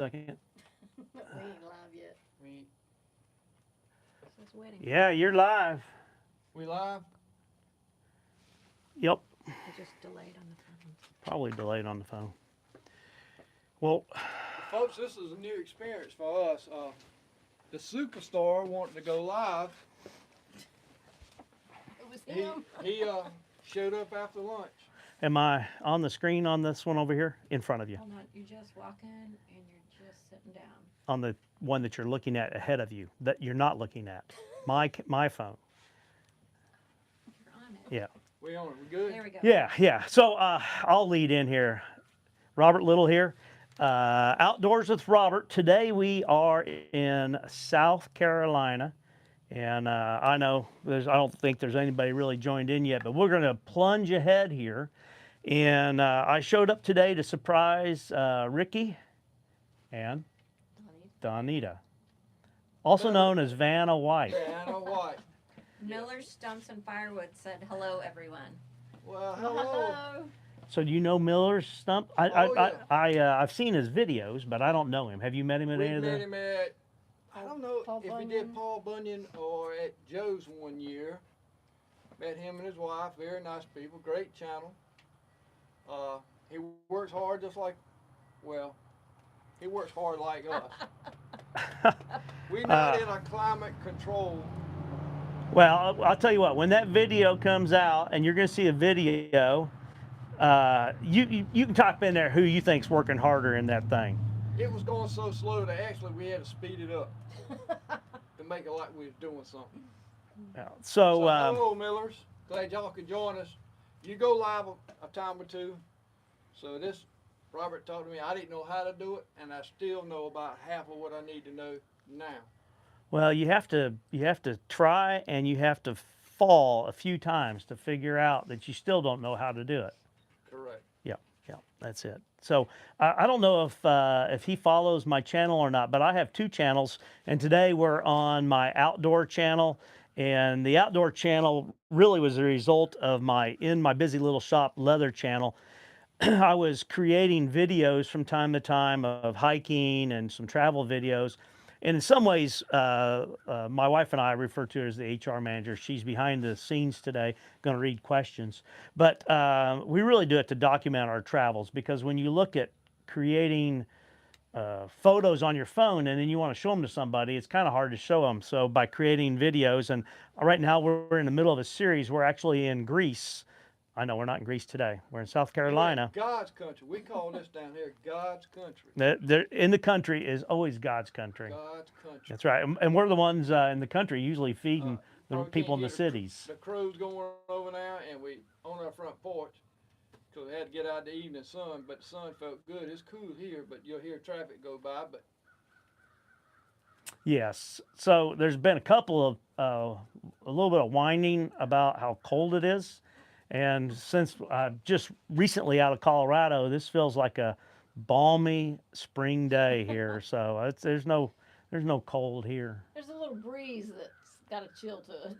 second. We ain't live yet. We Says wedding. Yeah, you're live. we live? Yep, It just delayed on the phone. probably delayed on the phone. Well, Folks, this is a new experience for us. The superstar wanting to go live. It was He him. he showed up after lunch. am I on the screen on this one over here in front of you? Hold on, you're just walking and you're just sitting down. On the one that you're looking at ahead of you that you're not looking at. My phone. You're on it. Yeah. We on it. We good? There we go. Yeah. So I'll lead in here. Robert Little here. Outdoors with Robert. Today we are in South Carolina. And I know I don't think there's anybody really joined in yet, but we're going to plunge ahead here. And I showed up today to surprise Ricky and Donnie. Donita, also known as Vanna White. Anna White. Miller Stumps and Firewood said hello, everyone. Well, hello. So do you know Miller's Stump? Oh, yeah. I've seen his videos, but I don't know him. Have you met him at We any of met the? him at, I don't know Paul if we Bunyan. did Paul Bunyan or at Joe's one year. Met him and his wife, very nice people, great channel. He works hard just like, well, he works hard like us. We're not in a climate control. Well, I'll tell you what. When that video comes out, and you're going to see a video, you can type in there who you think's working harder in that thing. It was going so slow that actually we had to speed it up to make it like we was doing something. Yeah. So hello, Millers. Glad y'all could join us. You go live a time or two. So this, Robert talked to me. I didn't know how to do it, and I still know about half of what I need to know now. Well, you have to try, and you have to fall a few times to figure out that you still don't know how to do it. Correct. Yeah, that's it. So I don't know if he follows my channel or not, but I have two channels, and today we're on my outdoor channel, and the outdoor channel really was a result of my In My Busy Little Shop leather channel. I was creating videos from time to time of hiking and some travel videos. And in some ways, my wife and I refer to her as the HR manager. She's behind the scenes today, going to read questions. But we really do it to document our travels, because when you look at creating photos on your phone and then you want to show them to somebody, it's kind of hard to show them. So by creating videos, and right now we're in the middle of a series. We're actually in Greece. I know we're not in Greece today. We're in South Carolina. God's country. We call this down here God's country. In the country is always God's country. God's country. That's right. And we're the ones in the country usually feeding the Probably people in can't the hear cities. The crow's going over now, and we on our front porch because we had to get out the evening sun. But the sun felt good. It's cool here, but you'll hear traffic go by. But Yes. So there's been a couple of a little bit of whining about how cold it is. And since I'm just recently out of Colorado, this feels like a balmy spring day here. So there's no cold here. There's a little breeze that's got a chill to it.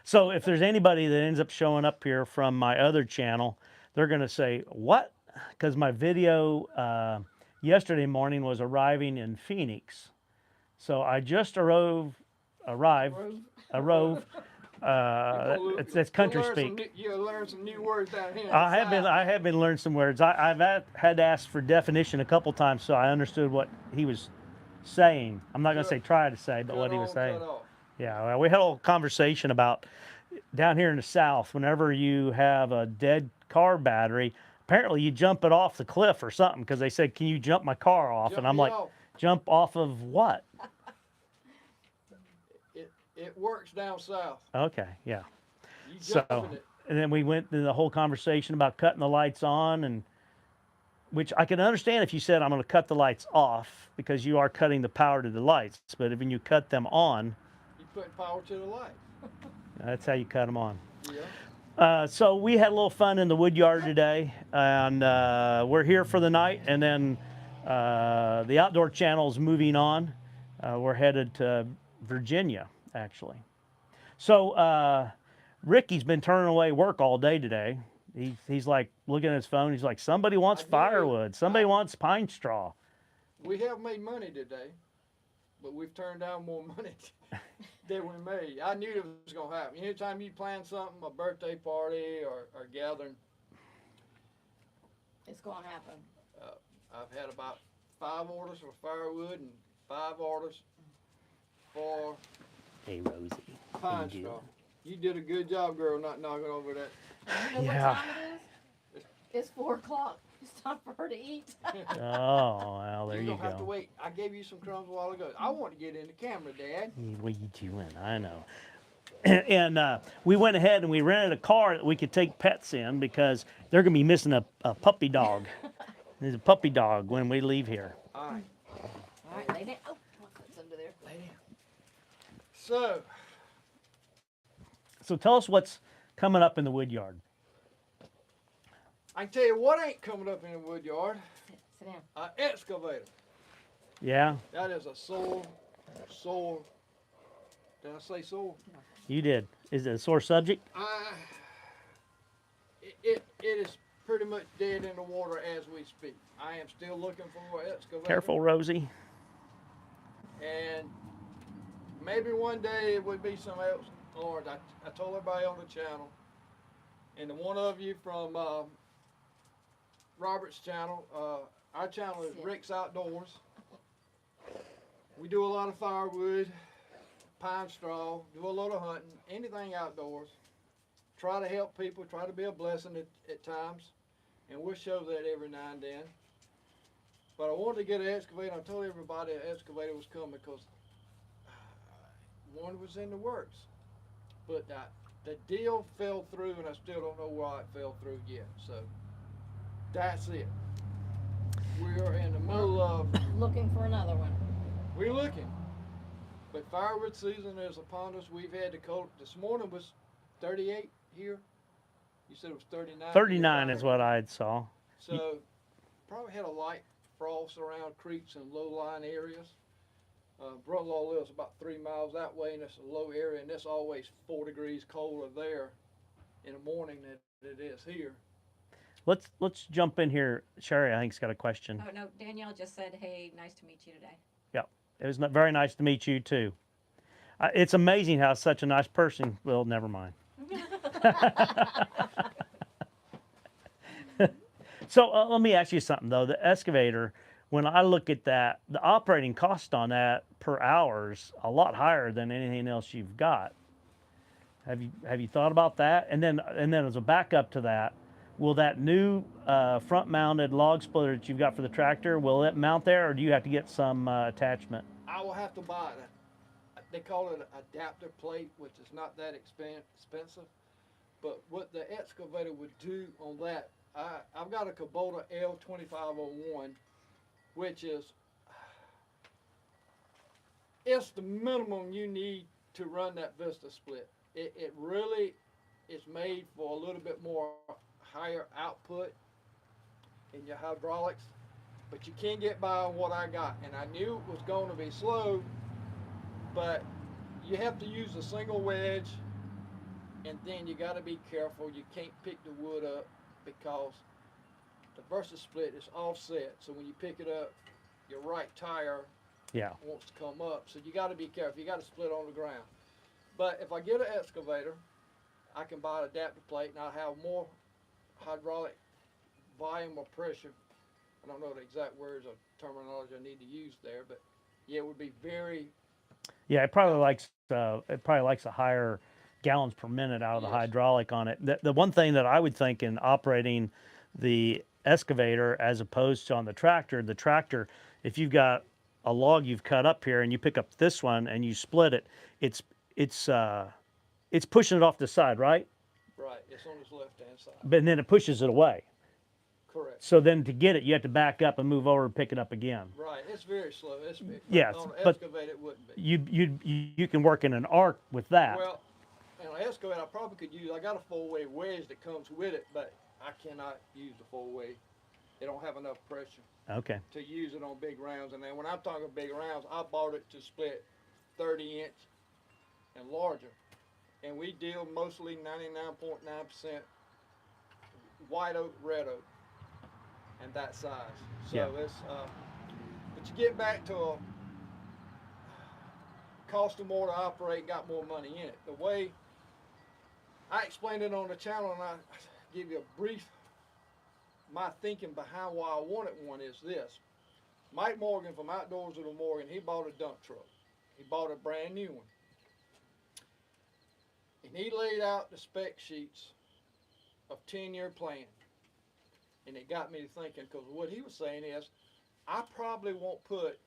So if there's anybody that ends up showing up here from my other channel, they're going to say, what? Because my video yesterday morning was arriving in Phoenix. So I just arrived. It's country speak. You'll learn some new words down here. I have been learning some words. I've had to ask for definition a couple times, so I understood what he was saying. I'm not going to say try to say, but what he was saying. Yeah, well, we had a whole conversation about down here in the South, whenever you have a dead car battery, apparently you jump it off the cliff or something, because they said, can you jump my car off? Jump and I'm me like, off. jump off of what? It works down south. Okay, yeah. You So, jumping it. and then we went through the whole conversation about cutting the lights on, and which I can understand if you said I'm going to cut the lights off, because you are cutting the power to the lights. But when you cut them on, You put power to the light. that's how you cut them on. Yeah. So we had a little fun in the Woodyard today, and we're here for the night, and then the outdoor channel is moving on. We're headed to Virginia, actually. So Ricky's been turning away work all day today. He's like looking at his phone. He's like, somebody wants I do. firewood. Somebody wants pine straw. we have made money today, but we've turned down more money than we made. I knew it was going to happen. Anytime you plan something, a birthday party or gathering, It's gonna happen. I've had about 5 orders for firewood and 5 orders for Hey, Rosie. pine you straw. doing? You did a good job, girl, not knocking over that. You know Yeah. what time it is? It's 4 o'clock. It's time for her to eat. Oh, well, there You're you gonna have to go. wait. I gave you some crumbs a while ago. I want to get in the camera, Dad. What are you doing? I know. And we went ahead and we rented a car that we could take pets in because they're going to be missing a puppy dog. There's a puppy dog when we leave here. All right, All right, lay down. Oh, what's under there? lay down. So, So tell us what's coming up in the wood yard. I can tell you what ain't coming up in the wood yard. Sit down. An excavator. Yeah, That is a sore. Did I say sore? you did. Is it a sore subject? It is pretty much dead in the water as we speak. I am still looking for an excavator. Careful, Rosie. And maybe one day it would be some else. Lord, I told everybody on the channel, and the one of you from Robert's channel, our channel is Rick's Outdoors. We do a lot of firewood, pine straw, do a lot of hunting, anything outdoors. Try to help people, try to be a blessing at times, and we'll show that every now and then. But I wanted to get an excavator. I told everybody an excavator was coming because one was in the works. But the deal fell through, and I still don't know why it fell through yet. So that's it. We're in the middle of, Looking for another one. we're looking. But firewood season is upon us. We've had the cold. This morning was 38 here. You said it was 39. 39 is what I saw. So probably had a light frost around creeks and low-lying areas. Brother-in-law lives about 3 miles that way, and it's a low area, and it's always 4 degrees colder there in the morning than it is here. Let's jump in here. Sherry, I think's got a question. Oh, no, Danielle just said, hey, nice to meet you today. It was very nice to meet you too. It's amazing how such a nice person. Well, never mind. So let me ask you something though. The excavator, when I look at that, the operating cost on that per hour is a lot higher than anything else you've got. Have you thought about that? And then as a backup to that, will that new front-mounted log splitter that you've got for the tractor, will it mount there, or do you have to get some attachment? I will have to buy it. They call it an adapter plate, which is not that expensive. But what the excavator would do on that, I've got a Kubota L2501, which is, it's the minimum you need to run that Vista split. It really is made for a little bit more higher output in your hydraulics, but you can't get by on what I got. And I knew it was going to be slow, but you have to use a single wedge, and then you got to be careful. You can't pick the wood up because the Versa split is offset. So when you pick it up, your right tire wants to come up. So you got to be careful. You got to split on the ground. But if I get an excavator, I can buy an adapter plate, and I'll have more hydraulic volume or pressure. I don't know the exact words or terminology I need to use there, but yeah, it would be very. Yeah, it probably likes a higher gallons per minute out of the hydraulic on it. The one thing that I would think in operating the excavator as opposed to on the tractor, if you've got a log you've cut up here and you pick up this one and you split it, it's pushing it off the side, right? Right, it's on his left-hand side. But then it pushes it away. Correct. So then to get it, you have to back up and move over and pick it up again. Right, it's very slow. Yes, on an but excavator it wouldn't be. You can work in an arc with that. Well, in an excavator I probably could use. I got a 4-way wedge that comes with it, but I cannot use the 4-way. They don't have enough pressure Okay. to use it on big rounds. And then when I'm talking big rounds, I bought it to split 30-inch and larger. And we deal mostly 99.9% white oak, red oak, and that size. So Yeah. it's, but to get back to a cost of more to operate and got more money in it. The way I explained it on the channel, and I give you a brief, my thinking behind why I wanted one is this. Mike Morgan from Outdoors with Morgan, he bought a dump truck. He bought a brand new one. And he laid out the spec sheets of 10-year plan. And it got me to thinking, because what he was saying is, I probably won't put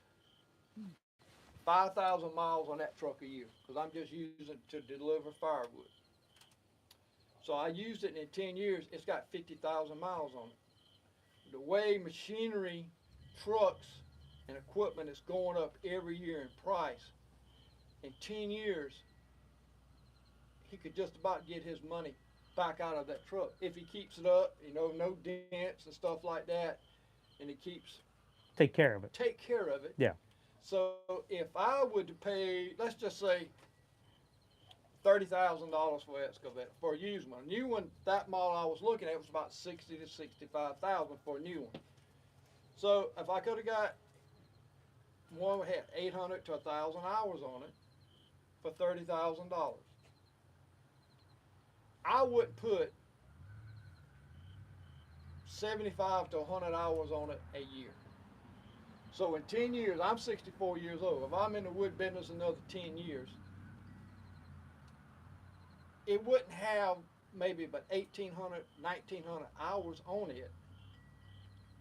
5,000 miles on that truck a year, because I'm just using it to deliver firewood. So I used it, and in 10 years, it's got 50,000 miles on it. The way machinery, trucks, and equipment is going up every year in price, in 10 years, he could just about get his money back out of that truck. If he keeps it up, you know, no dents and stuff like that, and he keeps Take care of it. Yeah. So if I would pay, let's just say, $30,000 for excavator for a used one. A new one, that model I was looking at was about 60 to 65,000 for a new one. So if I could have got one that had 800 to 1,000 hours on it for $30,000, I would put 75 to 100 hours on it a year. So in 10 years, I'm 64 years old. If I'm in the wood business another 10 years, it wouldn't have maybe about 1,800, 1,900 hours on it.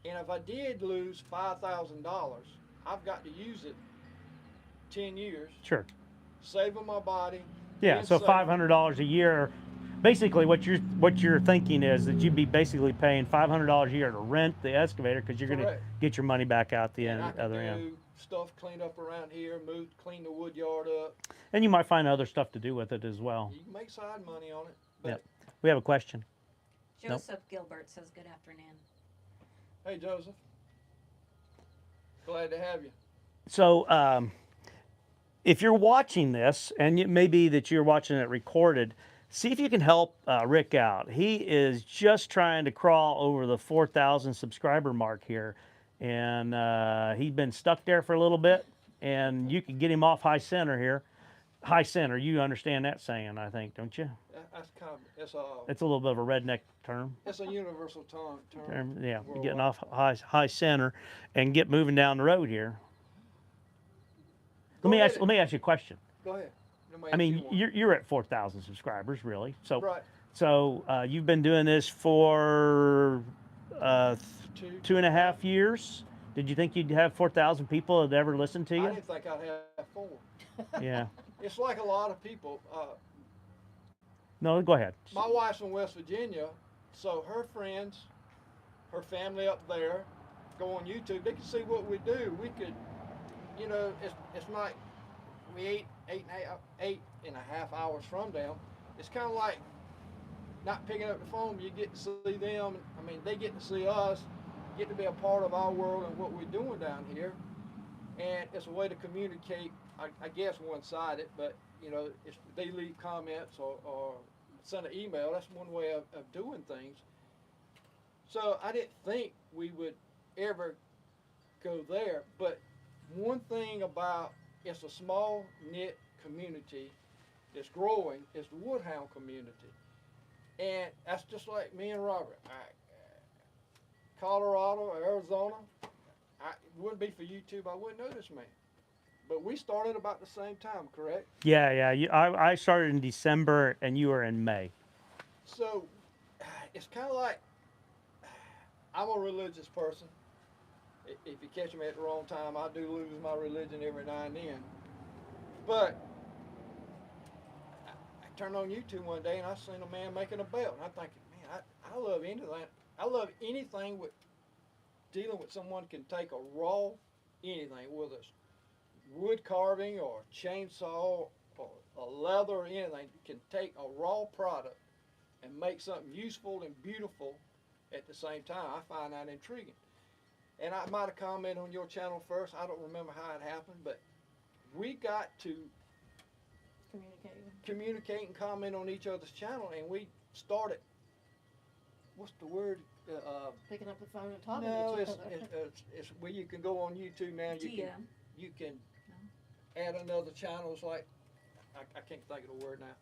And if I did lose $5,000, I've got to use it 10 years, Sure. saving my body. Yeah. being So safe. $500 a year. Basically, what you're thinking is that you'd be basically paying $500 a year to rent the excavator, because you're going to Correct. get your money back out the And I can other end. do stuff cleaned up around here, clean the wood yard up. And you might find other stuff to do with it as well. You can make side money on it. But Yep. We have a question. Nope. Joseph Gilbert says good afternoon. hey, Joseph, glad to have you. So, if you're watching this, and it may be that you're watching it recorded, see if you can help Rick out. He is just trying to crawl over the 4,000 subscriber mark here, and he's been stuck there for a little bit. And you can get him off high center here. High center, you understand that saying, I think, don't you? That's kind of It's a little bit of a redneck term. it's a universal term. Yeah, worldwide. getting off high center and get moving down the road here. Go Let me ahead. ask you a question. Go ahead. Let me I ask mean, you one. you're at 4,000 subscribers, really. So, right. you've been doing this for 2.5 years. Did you think you'd have 4,000 people that ever listened to I you? didn't think I'd have 4. Yeah. It's like a lot of people. No, go ahead. My wife's from West Virginia, so her friends, her family up there, go on YouTube. They can see what we do. We could, you know, it's not we eight and a half hours from them. It's kind of like not picking up the phone. You get to see them. I mean, they get to see us, get to be a part of our world and what we're doing down here. And it's a way to communicate. I guess one-sided, but you know, if they leave comments or send an email, that's one way of doing things. So I didn't think we would ever go there, but one thing about it's a small knit community that's growing is the woodhound community, and that's just like me and Robert. Colorado, Arizona, it wouldn't be for YouTube, I wouldn't know this man. But we started about the same time, correct? Yeah. I started in December, and you were in May. So it's kind of like I'm a religious person. If you catch me at the wrong time, I do lose my religion every now and then. But I turned on YouTube one day and I seen a man making a belt, and I'm thinking, man, I love anything. I love anything with dealing with someone can take a raw anything, whether it's wood carving or chainsaw or a leather or anything, can take a raw product and make something useful and beautiful at the same time. I find that intriguing. And I might have commented on your channel first. I don't remember how it happened, but we got to communicate and comment on each other's channel, and we started, what's the word? Picking up the phone and talking no, to each it's, other. it's where you can go on YouTube now. You can add another channel. It's like I can't think of the word now.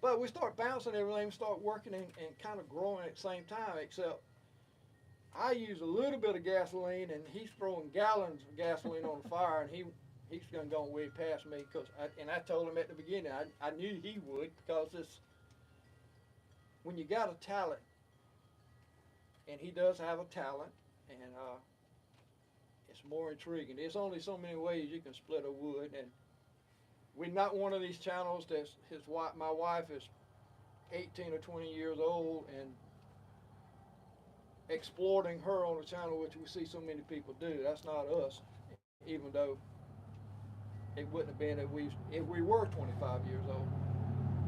But we start bouncing everything, start working and kind of growing at the same time. Except I use a little bit of gasoline, and he's throwing gallons of gasoline on the fire, and he's gonna go way past me. And I told him at the beginning I knew he would, because it's when you got a talent, and he does have a talent, and it's more intriguing. There's only so many ways you can split a wood, and we're not one of these channels that's my wife is 18 or 20 years old and exploiting her on the channel, which we see so many people do. That's not us, even though it wouldn't have been if we were 25 years old.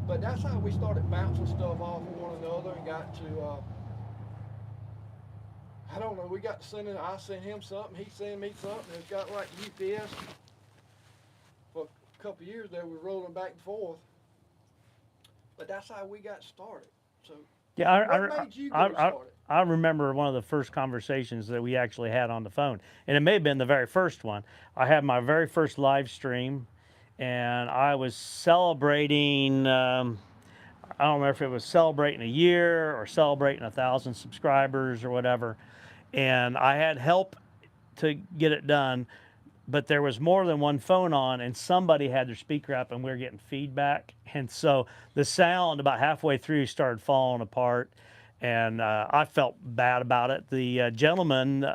But that's how we started bouncing stuff off of one another and got to I don't know, we got to send it. I sent him something, he sent me something. It's got like UPS. For a couple of years there, we were rolling back and forth. But that's how we got started. So Yeah, what made you get started? I remember one of the first conversations that we actually had on the phone, and it may have been the very first one. I had my very first live stream, and I was celebrating. I don't remember if it was celebrating a year or celebrating 1,000 subscribers or whatever, and I had help to get it done. But there was more than one phone on, and somebody had their speaker up, and we were getting feedback. And so the sound about halfway through started falling apart, and I felt bad about it. The gentleman,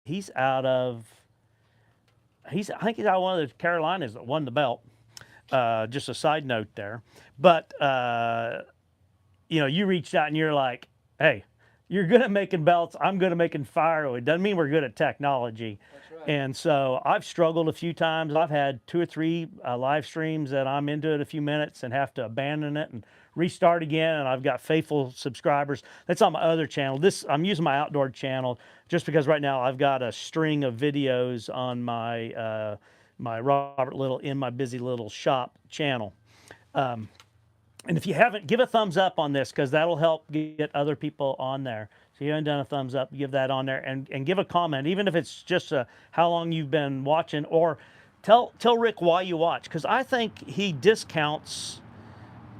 he's out of, I think he's out of one of the Carolinas that won the belt. Just a side note there. But, you reached out and you're like, hey, you're good at making belts. I'm good at making firewood. Doesn't mean we're good at technology. That's right. And so I've struggled a few times. I've had 2 or 3 live streams that I'm into it a few minutes and have to abandon it and restart again. And I've got faithful subscribers. That's on my other channel. I'm using my outdoor channel just because right now I've got a string of videos on my my Robert Little in my busy little shop channel. And if you haven't, give a thumbs up on this, because that'll help get other people on there. So if you haven't done a thumbs up, give that on there, and give a comment, even if it's just how long you've been watching, or tell Rick why you watch, because I think he discounts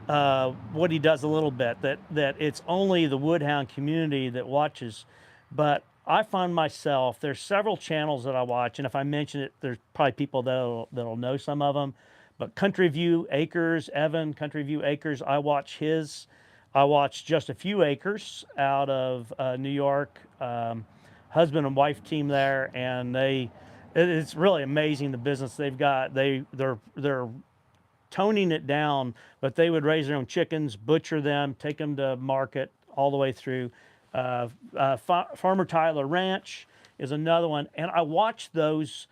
what he does a little bit, that it's only the Woodhound community that watches. But I find myself, there's several channels that I watch, and if I mention it, there's probably people that'll know some of them. But Country View Acres, Evan, Country View Acres, I watch his. I watch Just a Few Acres out of New York, husband and wife team there, and it's really amazing the business they've got. They're toning it down, but they would raise their own chickens, butcher them, take them to market all the way through. Farmer Tyler Ranch is another one, and I watch those.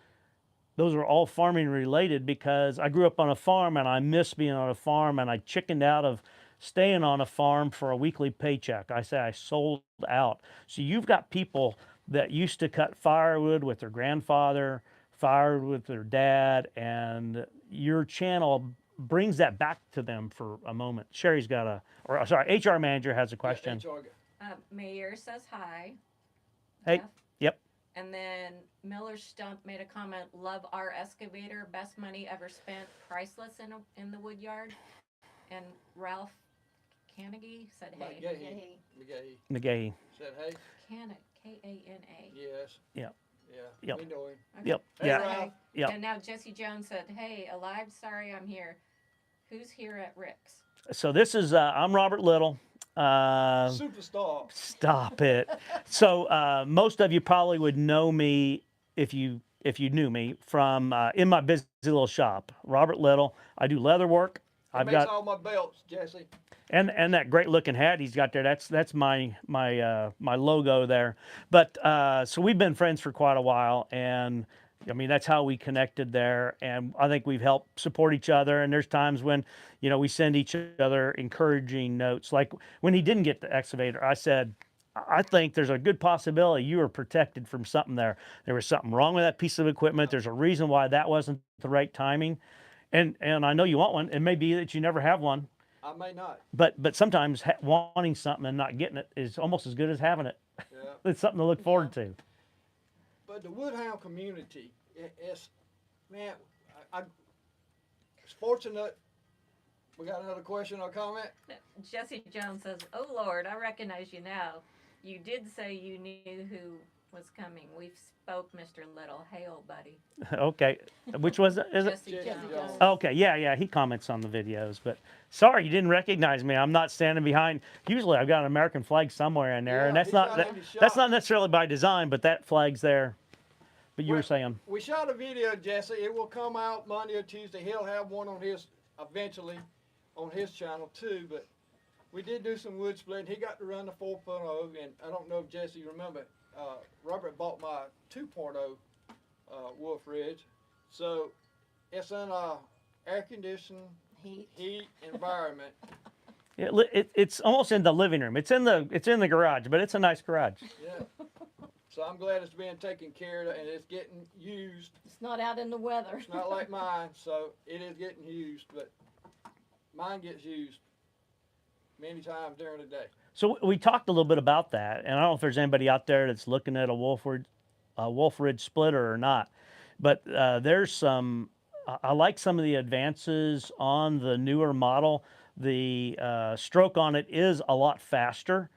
Those are all farming related, because I grew up on a farm and I miss being on a farm, and I chickened out of staying on a farm for a weekly paycheck. I say I sold out. So you've got people that used to cut firewood with their grandfather, firewood with their dad, and your channel brings that back to them for a moment. Sherry's got HR manager has a question. Yeah, Mayor says hi. Hey, Jeff. yep. And then Miller Stump made a comment, love our excavator, best money ever spent, priceless in the Woodyard. And Ralph Carnegie said hey. McGahee. Said hey. Kana, K-A-N-A. Yes. Yep. Yeah. Yep. We know him. Okay. Yep. Hey, Yeah. Ralph. Yep. And now Jesse Jones said, hey, alive, sorry I'm here. Who's here at Rick's? So this is I'm Robert Little. Superstar. Stop it. So most of you probably would know me if you knew me from in my busy little shop, Robert Little. I do leather work. He makes all my belts, Jesse. And that great looking hat he's got there. That's my logo there. But so we've been friends for quite a while, and I mean, that's how we connected there. And I think we've helped support each other. And there's times when, we send each other encouraging notes. Like when he didn't get the excavator, I said, I think there's a good possibility you were protected from something there. There was something wrong with that piece of equipment. There's a reason why that wasn't the right timing. And I know you want one. It may be that you never have one. I may not. But sometimes wanting something and not getting it is almost as good as having it. Yeah. It's something to look forward to. But the Woodhound community, it's, man, I was fortunate. We got another question or comment? Jesse Jones says, "Oh Lord, I recognize you now. You did say you knew who was coming. We've spoke, Mr. Little. Hail, buddy." Okay, which was is it? Jesse Jesse Jones. Jones. Okay, yeah, he comments on the videos, but sorry you didn't recognize me. I'm not standing behind. Usually I've got an American flag somewhere in there, and Yeah, that's he's not got that, Andy that's shot. not necessarily by design, but that flag's there. But you were Well, saying, We shot a video, Jesse. It will come out Monday or Tuesday. He'll have one on his eventually on his channel too. But we did do some wood splitting. He got to run the 4.0, and I don't know if Jesse you remember. Robert bought my 2.0 Wolf Ridge, so it's in a air conditioned heat environment. it's almost in the living room. It's in the garage, but it's a nice garage. Yeah. So I'm glad it's being taken care of and it's getting used. It's not out in the weather. It's not like mine, so it is getting used, but mine gets used many times during the day. So we talked a little bit about that, and I don't know if there's anybody out there that's looking at a Wolf Ridge splitter or not, but there's some. I like some of the advances on the newer model. The stroke on it is a lot faster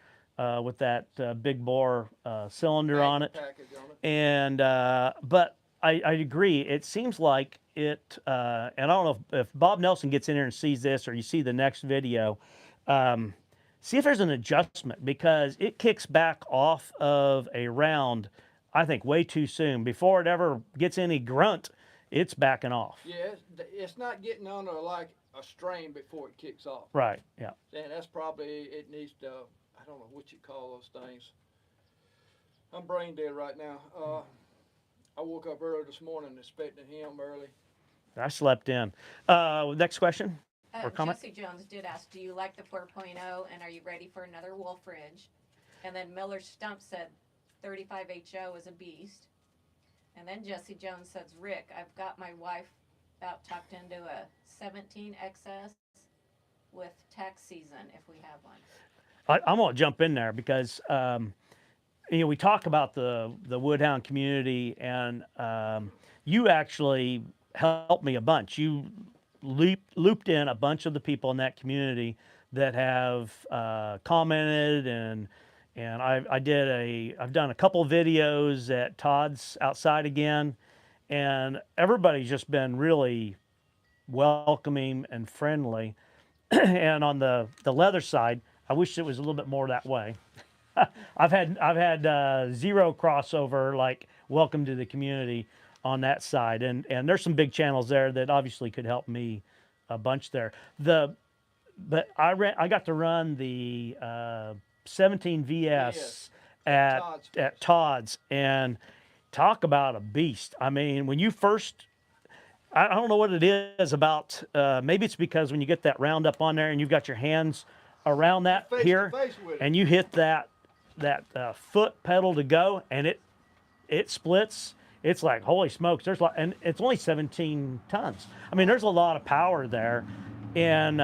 with that big bore cylinder on it, Package on it. and but I agree. It seems like it, and I don't know if Bob Nelson gets in here and sees this, or you see the next video. See if there's an adjustment, because it kicks back off of a round, I think, way too soon. Before it ever gets any grunt, it's backing off. Yeah, it's not getting under like a strain before it kicks off. Right, yeah. And that's probably, it needs to, I don't know what you call those things. I'm brain dead right now. I woke up early this morning expecting him early. I slept in. Next question or comment? Jesse Jones did ask, "Do you like the 4.0, and are you ready for another Wolf Ridge?" And then Miller Stump said, "35 HO is a beast." And then Jesse Jones says, "Rick, I've got my wife about tucked into a 17 XS with tax season if we have one." I'm gonna jump in there because we talk about the Woodhound community, and you actually helped me a bunch. You looped in a bunch of the people in that community that have commented, and I've done a couple videos at Todd's outside again, and everybody's just been really welcoming and friendly. And on the leather side, I wish it was a little bit more that way. I've had zero crossover, like welcome to the community on that side, and there's some big channels there that obviously could help me a bunch there. But I got to run the 17 VS at Todd's, and talk about a beast. I mean, when you first, I don't know what it is about. Maybe it's because when you get that round up on there and you've got your hands around that Face to here, face with it. and you hit that foot pedal to go, and it splits. It's like, holy smokes! And it's only 17 tons. I mean, there's a lot of power there, and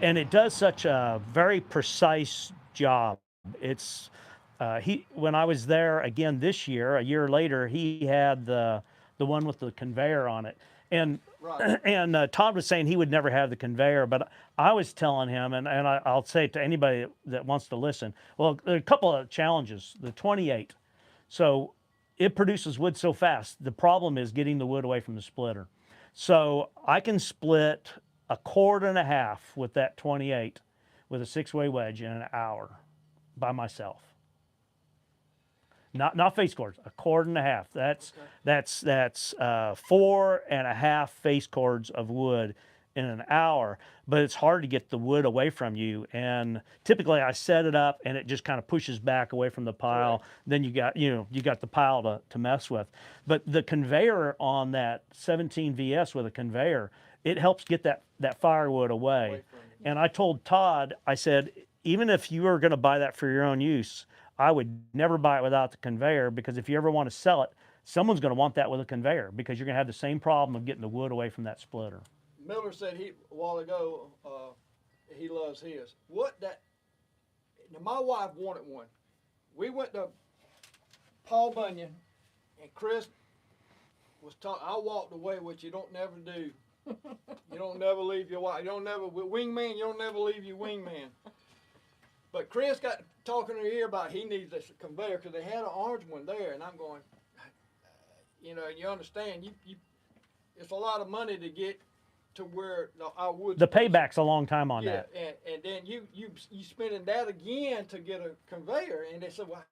it does such a very precise job. It's when I was there again this year, a year later, he had the one with the conveyor on it, and Right. and Todd was saying he would never have the conveyor, but I was telling him, and I'll say it to anybody that wants to listen. Well, there are a couple of challenges. The 28, so it produces wood so fast. The problem is getting the wood away from the splitter. So I can split a cord and a half with that 28 with a 6-way wedge in an hour by myself. Not face cords, a cord and a half. That's 4.5 face cords of wood in an hour, but it's hard to get the wood away from you. And typically I set it up and it just kind of pushes back away from the pile. Correct. Then you got the pile to mess with. But the conveyor on that 17 VS with a conveyor, it helps get that firewood away. Away from you. And I told Todd, I said, even if you were going to buy that for your own use, I would never buy it without the conveyor, because if you ever want to sell it, someone's going to want that with a conveyor, because you're going to have the same problem of getting the wood away from that splitter. Miller said a while ago he loves his. Now my wife wanted one, we went to Paul Bunyan, and Chris was talking. I walked away, which you don't never do. You don't never leave your wife. You don't never with wingman. You don't never leave your wingman. But Chris got talking in her ear about he needs this conveyor because they had an orange one there, and I'm going, you know, you understand, you it's a lot of money to get to where our wood. The payback's a long time on Yeah, that. and then you spending that again to get a conveyor, and they said, well,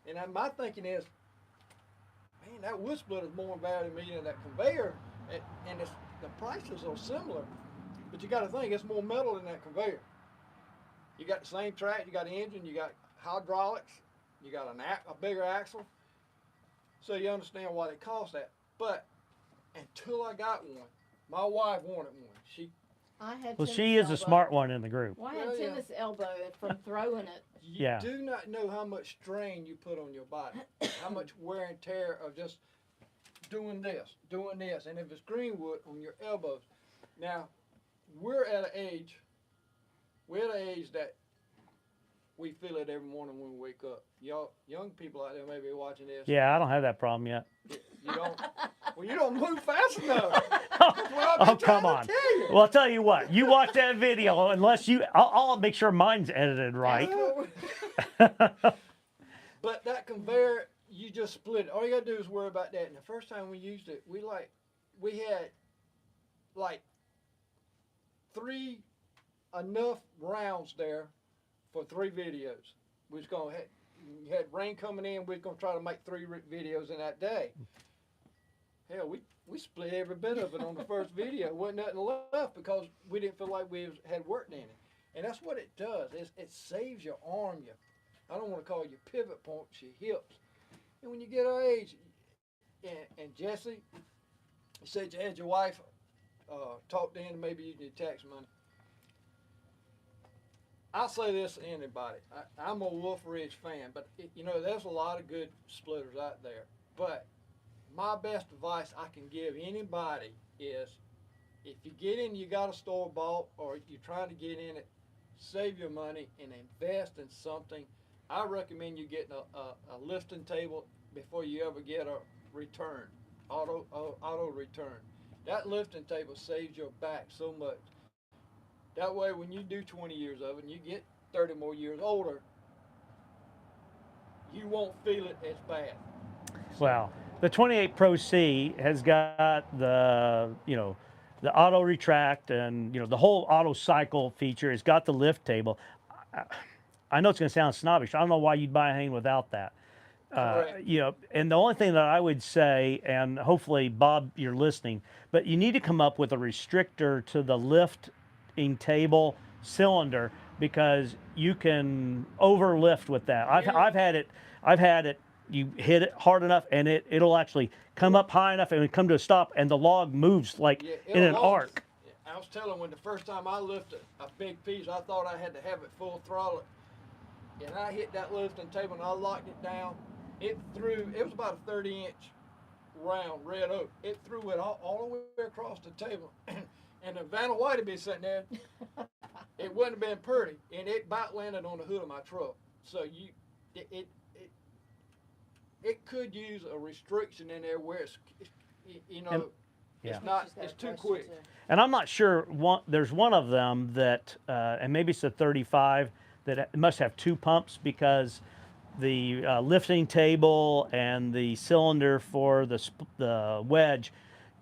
and my thinking is, man, that wood split is more valuable to me than that conveyor, and the prices are similar, but you got to think it's more metal than that conveyor. You got the same track, you got an engine, you got hydraulics, you got a bigger axle, so you understand why they cost that. But until I got one, my wife wanted one. I had Well, tennis she is elbow. a smart one in the group. Well, I had Well, yeah. tennis elbow from throwing it. You Yeah. do not know how much strain you put on your body, how much wear and tear of just doing this, and if it's greenwood on your elbows. Now, we're at an age that we feel it every morning when we wake up. Y'all, young people out there may be watching this. Yeah, I don't have that problem yet. You don't. Well, you don't move fast enough. That's what I've been Oh, come trying on. to tell you. Well, I'll tell you what. You watch that video, unless I'll make sure mine's edited right. But that conveyor, you just split it. All you gotta do is worry about that. And the first time we used it, we had like enough rounds there for 3 videos. We was gonna we had rain coming in. We was gonna try to make 3 videos in that day. Hell, we split every bit of it on the first video. Wasn't nothing left because we didn't feel like we had worked in it. And that's what it does. It saves your arm, I don't want to call it your pivot points, your hips. And when you get our age, and Jesse, you said you had your wife talk to him, maybe you need tax money. I'll say this to anybody. I'm a Wolf Ridge fan, but you know, there's a lot of good splitters out there. But my best advice I can give anybody is, if you get in, you got a store bought, or you're trying to get in it, save your money and invest in something. I recommend you getting a lifting table before you ever get a return, auto return. That lifting table saves your back so much. That way, when you do 20 years of it and you get 30 more years older, you won't feel it as bad. Well, the 28 Pro C has got the auto retract and the whole auto cycle feature. It's got the lift table. I know it's going to sound snobbish. I don't know why you'd buy a Hain without that. Correct. And the only thing that I would say, and hopefully Bob, you're listening, but you need to come up with a restrictor to the lifting table cylinder, because you can overlift with that. I've had it. You hit it hard enough, and it'll actually come up high enough, and it come to a stop, and the log moves like in an arc. I was telling when the first time I lifted a big piece, I thought I had to have it full throttle, and I hit that lifting table and I locked it down. It was about a 30-inch round red oak. It threw it all the way across the table, and the Vanna White had been sitting there. It wouldn't have been pretty, and it about landed on the hood of my truck. So it could use a restriction in there where it's Yeah. it's too quick. And I'm not sure. There's one of them that, and maybe it's a 35, that it must have 2 pumps, because the lifting table and the cylinder for the wedge,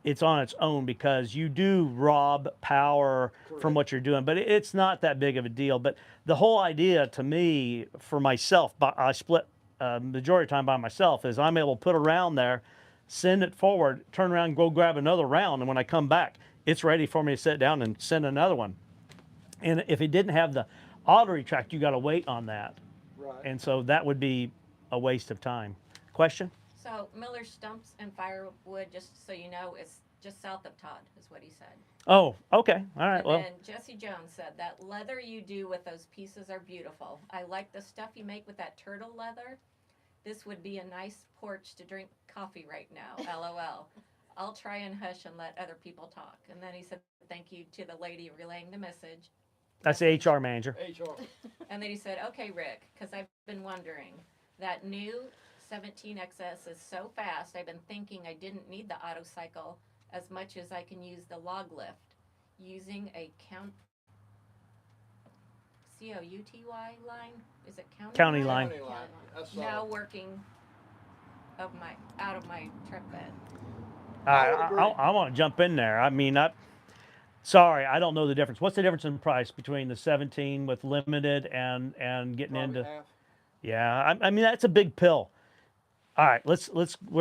it's on its own, because you do rob power from what you're doing. But it's not that big of a deal. But the whole idea to me, for myself, I split majority of the time by myself, is I'm able to put a round there, send it forward, turn around, go grab another round, and when I come back, it's ready for me to sit down and send another one. And if it didn't have the auto retract, you got to wait on that. Right. And so that would be a waste of time. Question? So Miller Stumps and Firewood, just so you know, is just south of Todd, is what he said. Oh, okay. All right. And Well, then Jesse Jones said that leather you do with those pieces are beautiful. I like the stuff you make with that turtle leather. This would be a nice porch to drink coffee right now. LOL. I'll try and hush and let other people talk. And then he said, thank you to the lady relaying the message. That's the HR manager. HR. And then he said, okay, Rick, because I've been wondering, that new 17XS is so fast, I've been thinking I didn't need the auto cycle as much as I can use the log lift using a COUTY line. Is it County line. County line. That's Now working out of my truck bed. I would agree. I want to jump in there. I mean, sorry, I don't know the difference. What's the difference in price between the 17 with limited and getting probably into? half. Yeah, I mean that's a big pill. All right, let's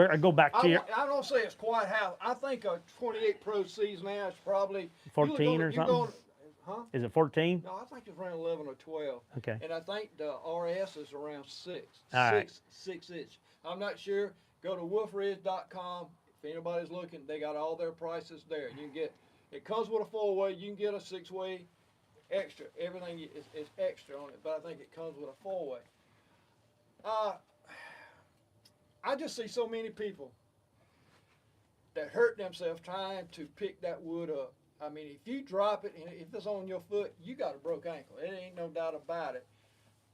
I go back to your I don't say it's quite half. I think a 28 Pro C's now is probably 14 or something. Huh? Is it 14? No, I think it's around 11 or 12. Okay. And I think the RS is around 6. All right. 6 inch. I'm not sure. Go to wolfridge.com. If anybody's looking, they got all their prices there. You can get, it comes with a 4-way. You can get a 6-way extra. Everything is extra on it, but I think it comes with a 4-way. I just see so many people that hurt themselves trying to pick that wood up. I mean, if you drop it and if it's on your foot, you got a broke ankle. It ain't no doubt about it.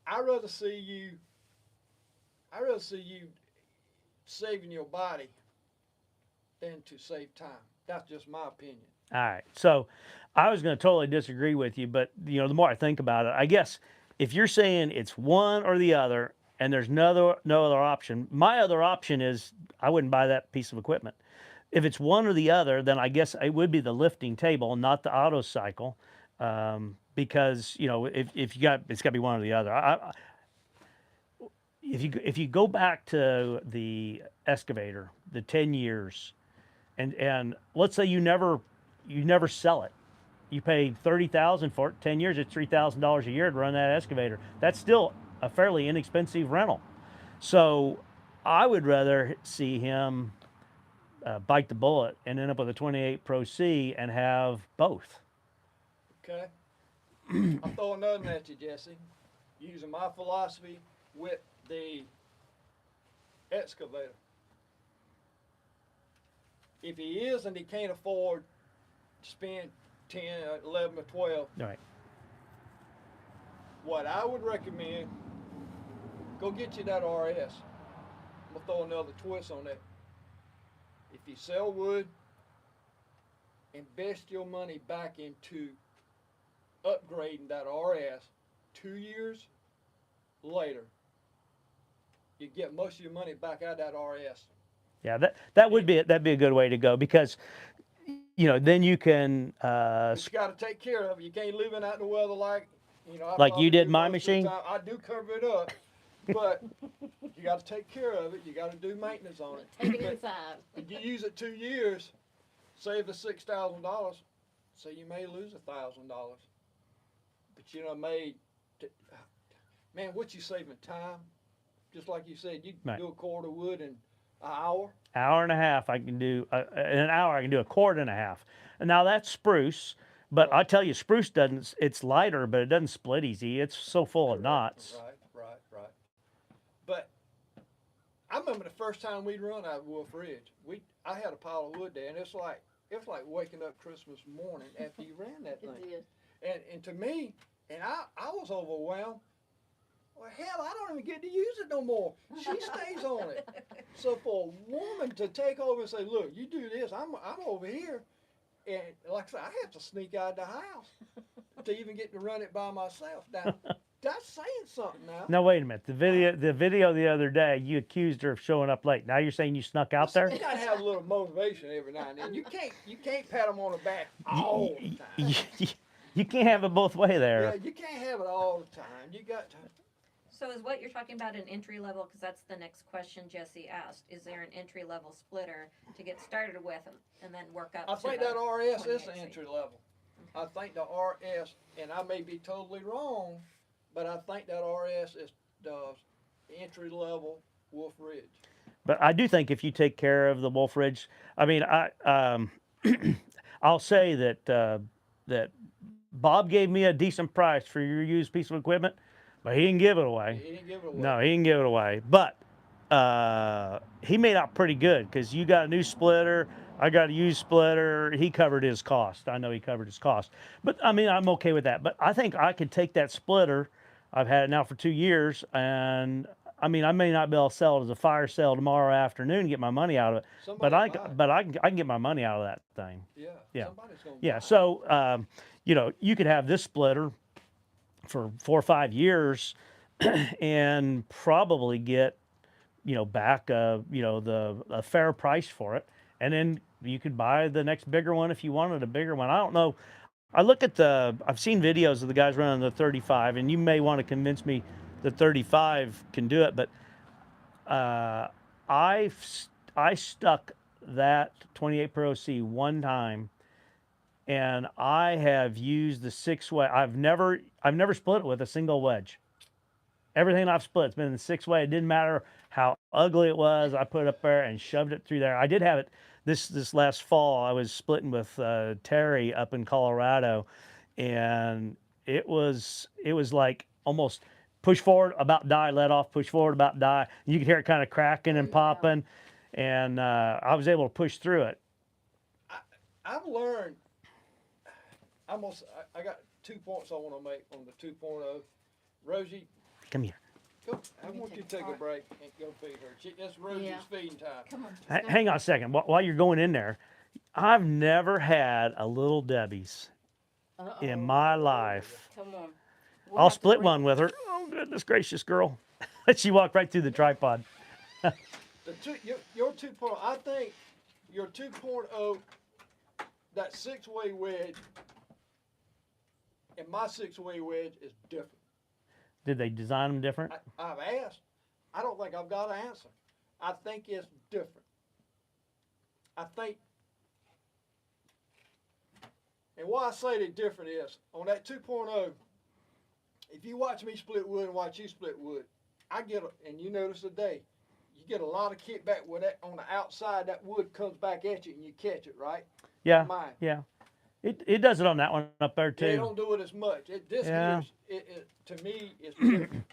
I'd rather see you saving your body than to save time. That's just my opinion. All right. So I was going to totally disagree with you, but the more I think about it, I guess if you're saying it's one or the other and there's no other option, my other option is I wouldn't buy that piece of equipment. If it's one or the other, then I guess it would be the lifting table, not the auto cycle, because if you got, it's got to be one or the other. If you go back to the excavator, the 10 years, and let's say you never sell it, you pay $30,000 for it. 10 years, it's $3,000 a year to run that excavator. That's still a fairly inexpensive rental. So I would rather see him bite the bullet and end up with a 28 Pro C and have both. Okay? I'm throwing nothing at you, Jesse. Using my philosophy with the excavator. If he is and he can't afford to spend 10, 11, or 12, All right. what I would recommend, go get you that RS. I'm gonna throw another twist on that. If you sell wood, invest your money back into upgrading that RS 2 years later. You get most of your money back out of that RS. Yeah, that'd be a good way to go because then you can But you got to take care of it. You can't leave it out in the weather like I Like you probably did do my most of the machine? time. I do cover it up, but you got to take care of it. You got to do maintenance on it. Take it But inside. if you use it 2 years, save the $6,000. So you may lose $1,000, but man, what you saving time? Just like you said, you Right. do a cord of wood in an hour. hour and a half. I can do in an hour. I can do a cord and a half. And now that's spruce, but I tell you, spruce doesn't. It's lighter, but it doesn't split easy. It's so full of knots. Right. But I remember the first time we'd run out of Wolf Ridge. I had a pile of wood there, and it's like waking up Christmas morning after you ran that It thing. did. And to me, and I was overwhelmed. Well, hell, I don't even get to use it no more. She stays on it. So for a woman to take over and say, "Look, you do this. I'm over here," and like I said, I have to sneak out of the house to even get to run it by myself. Now, that's saying something now. Now wait a minute. The video the other day, you accused her of showing up late. Now you're saying you snuck out there? You gotta have a little motivation every now and then. You can't pat them on the back all the time. You can't have it both way Yeah, there. you can't have it all the time. You got to. So is what you're talking about an entry level? Because that's the next question Jesse asked. Is there an entry level splitter to get started with and then work up? I to think the that RS is the 28C? entry level. I think the RS, and I may be totally wrong, but I think that RS is the entry level Wolf Ridge. But I do think if you take care of the Wolf Ridge, I mean, I'll say that Bob gave me a decent price for your used piece of equipment, but he didn't give it away. He didn't give it away. No, he didn't give it away. But he made out pretty good because you got a new splitter, I got a used splitter. He covered his cost. I know he covered his cost. But I mean, I'm okay with that. But I think I could take that splitter. I've had it now for 2 years, and I mean, I may not be able to sell it as a fire sale tomorrow afternoon and get my money out of it. But Somebody buy it. I can get my money out of that thing. Yeah, Yeah. somebody's gonna Yeah. buy it. So you know, you could have this splitter for 4 or 5 years and probably get, you know, back you know, a fair price for it, and then you could buy the next bigger one if you wanted a bigger one. I don't know. I look at I've seen videos of the guys running the 35, and you may want to convince me the 35 can do it, but uh, I stuck that 28 Pro C one time, and I have used the 6-way. I've never split it with a single wedge. Everything I've split, it's been in the 6-way. It didn't matter how ugly it was. I put it up there and shoved it through there. I did have it this last fall. I was splitting with Terry up in Colorado, and it was like almost push forward, about die, let off, push forward, about die. You could hear it kind of cracking and popping, and I was able to push through it. I've learned. I got 2 points I want to make on the 2.0. Rosie, Come here. go. I Let me want you take to take a part. break and go feed her. That's Rosie's Yeah. feeding time. Come on. Hang on a second. While you're going in there, I've never had a Little Debbie's in my life. Come on. I'll split one with her. Oh, goodness gracious, girl. She walked right through the tripod. Your 2.0, I think your 2.0, that 6-way wedge, and my 6-way wedge is different. Did they design them different? I've asked. I don't think I've got an answer. I think it's different. I think, and why I say they're different is, on that 2.0, if you watch me split wood and watch you split wood, and you notice today, you get a lot of kickback with that on the outside. That wood comes back at you and you catch it, right? Yeah. Mine. Yeah. It does it on that one up there They too. don't do it as much. This Yeah. it to me is different.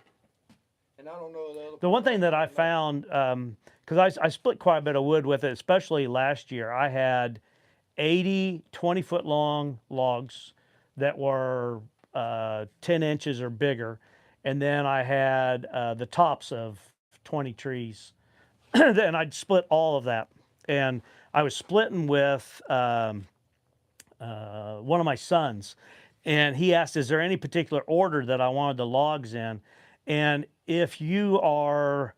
And I don't know the other. The one thing that I people. found, because I split quite a bit of wood with it, especially last year, I had 80 20-foot long logs that were 10 inches or bigger. And then I had the tops of 20 trees. And I'd split all of that. And I was splitting with one of my sons. And he asked, is there any particular order that I wanted the logs in? And if you are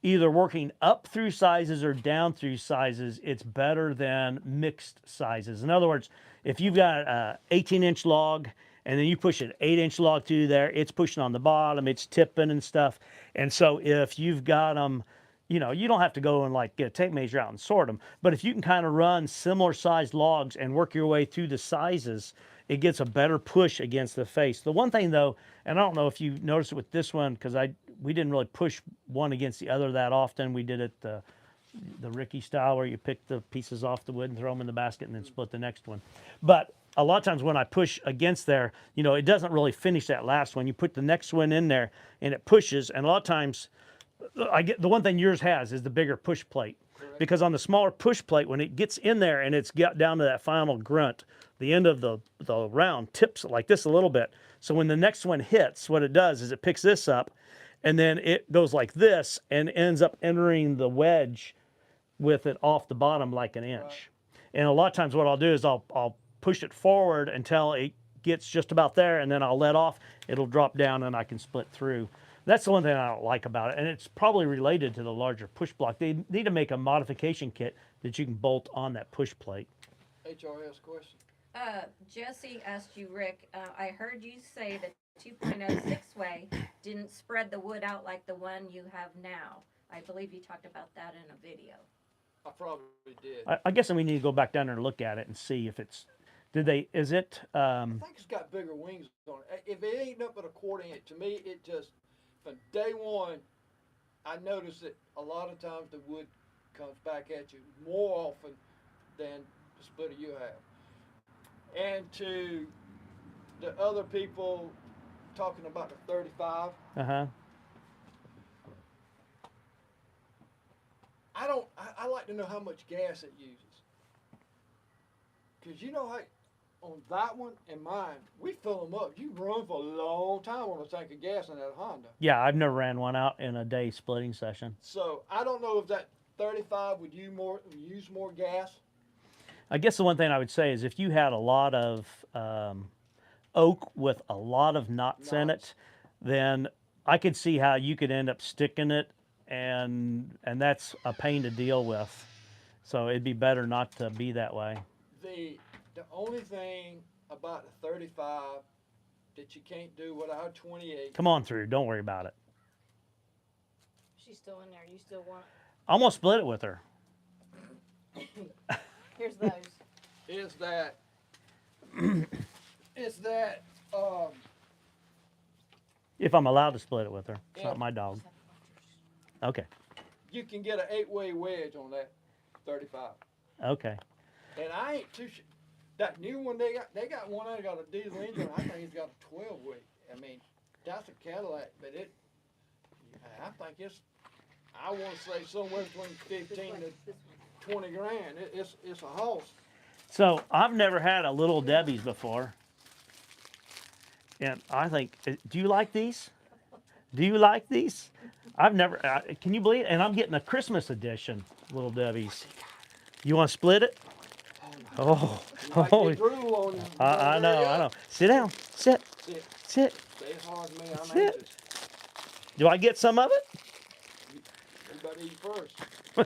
either working up through sizes or down through sizes, it's better than mixed sizes. In other words, if you've got an 18-inch log and then you push an 8-inch log through there, it's pushing on the bottom, it's tipping and stuff. And so if you've got them, you know, you don't have to go and like get a tape measure out and sort them, but if you can kind of run similar sized logs and work your way through the sizes, it gets a better push against the face. The one thing though, and I don't know if you noticed it with this one, because we didn't really push one against the other that often. We did it the Ricky style, where you pick the pieces off the wood and throw them in the basket and then split the next one. But a lot of times when I push against there, you know, it doesn't really finish that last one. You put the next one in there and it pushes, and a lot of times I get the one thing yours has is the bigger push plate. Correct. Because on the smaller push plate, when it gets in there and it's got down to that final grunt, the end of the round tips like this a little bit. So when the next one hits, what it does is it picks this up, and then it goes like this and ends up entering the wedge with it off the bottom like an inch. Right. And a lot of times what I'll do is I'll push it forward until it gets just about there, and then I'll let off. It'll drop down and I can split through. That's the one thing I don't like about it, and it's probably related to the larger push block. They need to make a modification kit that you can bolt on that push plate. HRS question. Jesse asked you, Rick, I heard you say that 2.0 6-way didn't spread the wood out like the one you have now. I believe you talked about that in a video. I probably did. I guess we need to go back down there and look at it and see if it's, is it, I think it's got bigger wings on it. If it ain't up at a quarter inch, to me, it just, from day one, I noticed that a lot of times the wood comes back at you more often than the splitter you have. And to the other people talking about the 35, uh-huh. I like to know how much gas it uses. Cause you know how on that one and mine, we fill them up. You run for a long time on a tank of gas in that Honda. Yeah, I've never ran one out in a day splitting session. So I don't know if that 35 would use more gas. I guess the one thing I would say is if you had a lot of oak with a lot of knots in Knots. it, then I could see how you could end up sticking it, and that's a pain to deal with. So it'd be better not to be that way. The only thing about the 35 that you can't do without a 28. Come on through. Don't worry about it. She's still in there. You still want? I'm gonna split it with her. Here's those. Is that is that If I'm allowed to split it with her. It's Yeah. not my dog. Okay. you can get an 8-way wedge on that 35. Okay. And I ain't too sure. That new one they got one that got a diesel engine. I think it's got a 12-way. I mean, that's a Cadillac, but I think it's. I want to say somewhere between 15 to 20 grand. It's a horse. So I've never had a Little Debbie's before. And I think, do you like these? Do you like these? I've never, can you believe it? And I'm getting a Christmas edition Little Debbie's. You want to split it? Oh, Might oh, get drool on you. I know, I know. Sit down, sit, Sit. sit. Stay as hard as me. I'm Sit. anxious. Do I get some of it? Everybody eat first. Oh,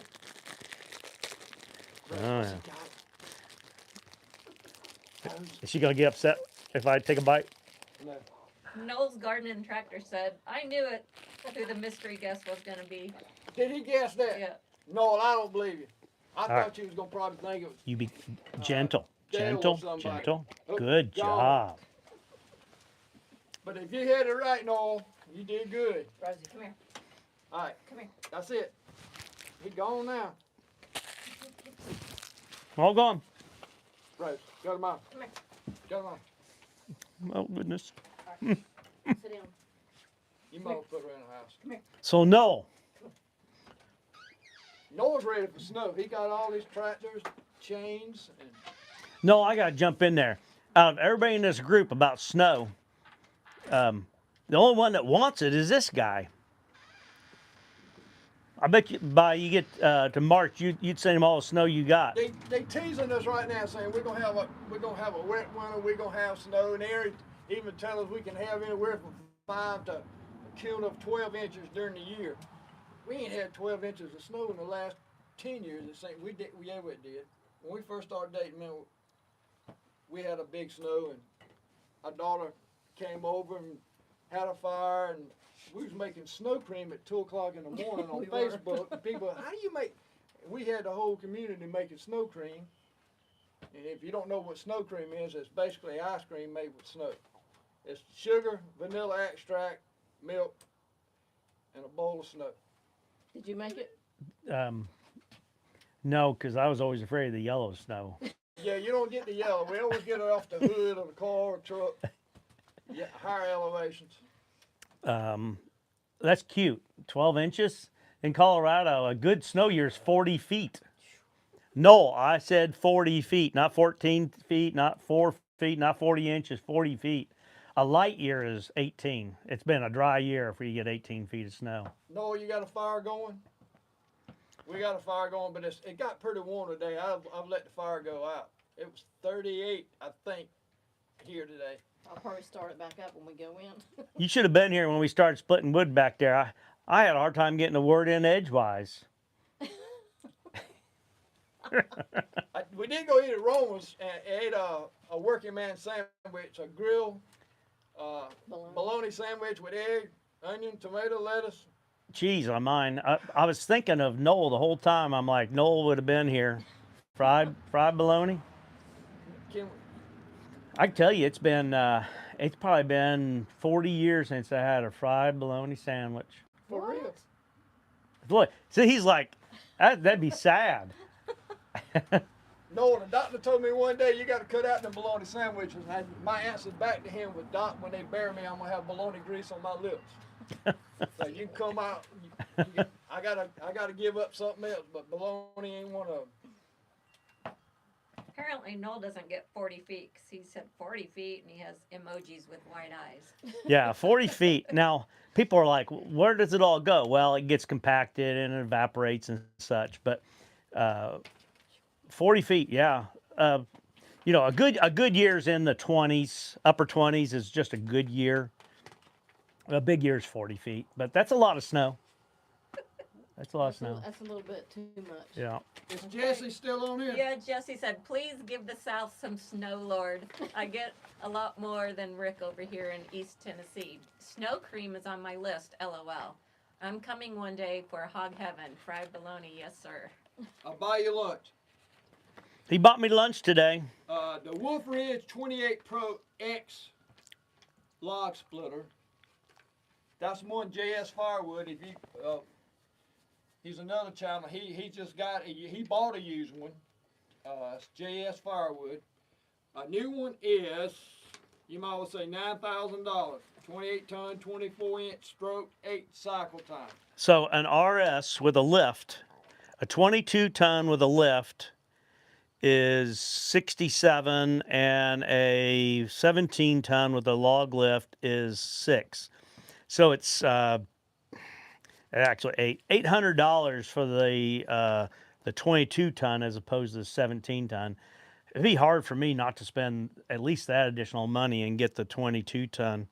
yeah. Got it. Is she going to get upset if I take a bite? No. Noel's Garden and Tractor said, I knew it, who the mystery guest was going to be. Did he guess that? Yeah. No, I don't believe you. I All thought right. you was gonna probably think it was. You be gentle, Dale or gentle, somebody. gentle. Oh, Good gone. job. But if you had it right, Noel, you did good. Rosie, come here. All right, Come here. that's it. He gone now. All gone. Right, got him out. Come here. Got him out. Oh, goodness. Sit down. You might well put her in the house. So, no. Noel's ready for snow. He got all these tractors, chains, and No, I got to jump in there. Out of everybody in this group about snow, the only one that wants it is this guy. I bet you by you get to March, you'd send him all the snow you got. they teasing us right now, saying we're gonna have a wet winter. We're gonna have snow, and they're even tell us we can have anywhere from 5 to a cumulative of 12 inches during the year. We ain't had 12 inches of snow in the last 10 years. It seems we ever did. When we first started dating, man, we had a big snow, and our daughter came over and had a fire, and we was making snow cream at 2 o'clock in the morning on We were. Facebook. And people, how do you make? We had the whole community making snow cream. And if you don't know what snow cream is, it's basically ice cream made with snow. It's sugar, vanilla extract, milk, and a bowl of snow. Did you make it? No, because I was always afraid of the yellow snow. Yeah, you don't get the yellow. We always get it off the hood of the car or truck. Yeah, higher elevations. That's cute. 12 inches in Colorado. A good snow year is 40 feet. No, I said 40 feet, not 14 feet, not 4 feet, not 40 inches, 40 feet. A light year is 18. It's been a dry year if you get 18 feet of snow. No, you got a fire going? We got a fire going, but it got pretty warm today. I've let the fire go out. It was 38, I think, here today. I'll probably start it back up when we go in. You should have been here when we started splitting wood back there. I had a hard time getting the word in edgewise. We did go eat at Roma's and ate a working man sandwich, a grilled bologna sandwich with egg, onion, tomato, lettuce. Cheese on mine. I was thinking of Noel the whole time. I'm like, Noel would have been here. Fried bologna. Can I can tell you, it's probably been 40 years since I had a fried bologna sandwich. for What? real? Look, see, he's like, that'd be sad. No, the doctor told me one day you got to cut out them bologna sandwiches. And my answer back to him was, Doc, when they bury me, I'm gonna have bologna grease on my lips. So you can come out. I gotta give up something else, but bologna ain't one of them. Apparently, Noel doesn't get 40 feet because he said 40 feet and he has emojis with wide eyes. Yeah, 40 feet. Now, people are like, where does it all go? Well, it gets compacted and it evaporates and such. But 40 feet, yeah. You know, a good year's in the 20s, upper 20s is just a good year. A big year's 40 feet, but that's a lot of snow. That's a lot of snow. That's a little bit too much. Yeah. Is Jesse still on here? Yeah, Jesse said, please give the South some snow, Lord. I get a lot more than Rick over here in East Tennessee. Snow cream is on my list, LOL. I'm coming one day for hog heaven. Fried bologna, yes, sir. I'll buy you lunch. He bought me lunch today. The Wolf Ridge 28 Pro X log splitter. That's one JS Firewood. If you, he's another channel. He just got he bought a used one. It's JS Firewood. A new one is, you might well say, $9,000. 28 ton, 24 inch stroke, 8 cycle time. So an RS with a lift, a 22 ton with a lift is 67, and a 17 ton with a log lift is 6. So it's actually $800 for the 22 ton as opposed to the 17 ton. It'd be hard for me not to spend at least that additional money and get the 22 ton.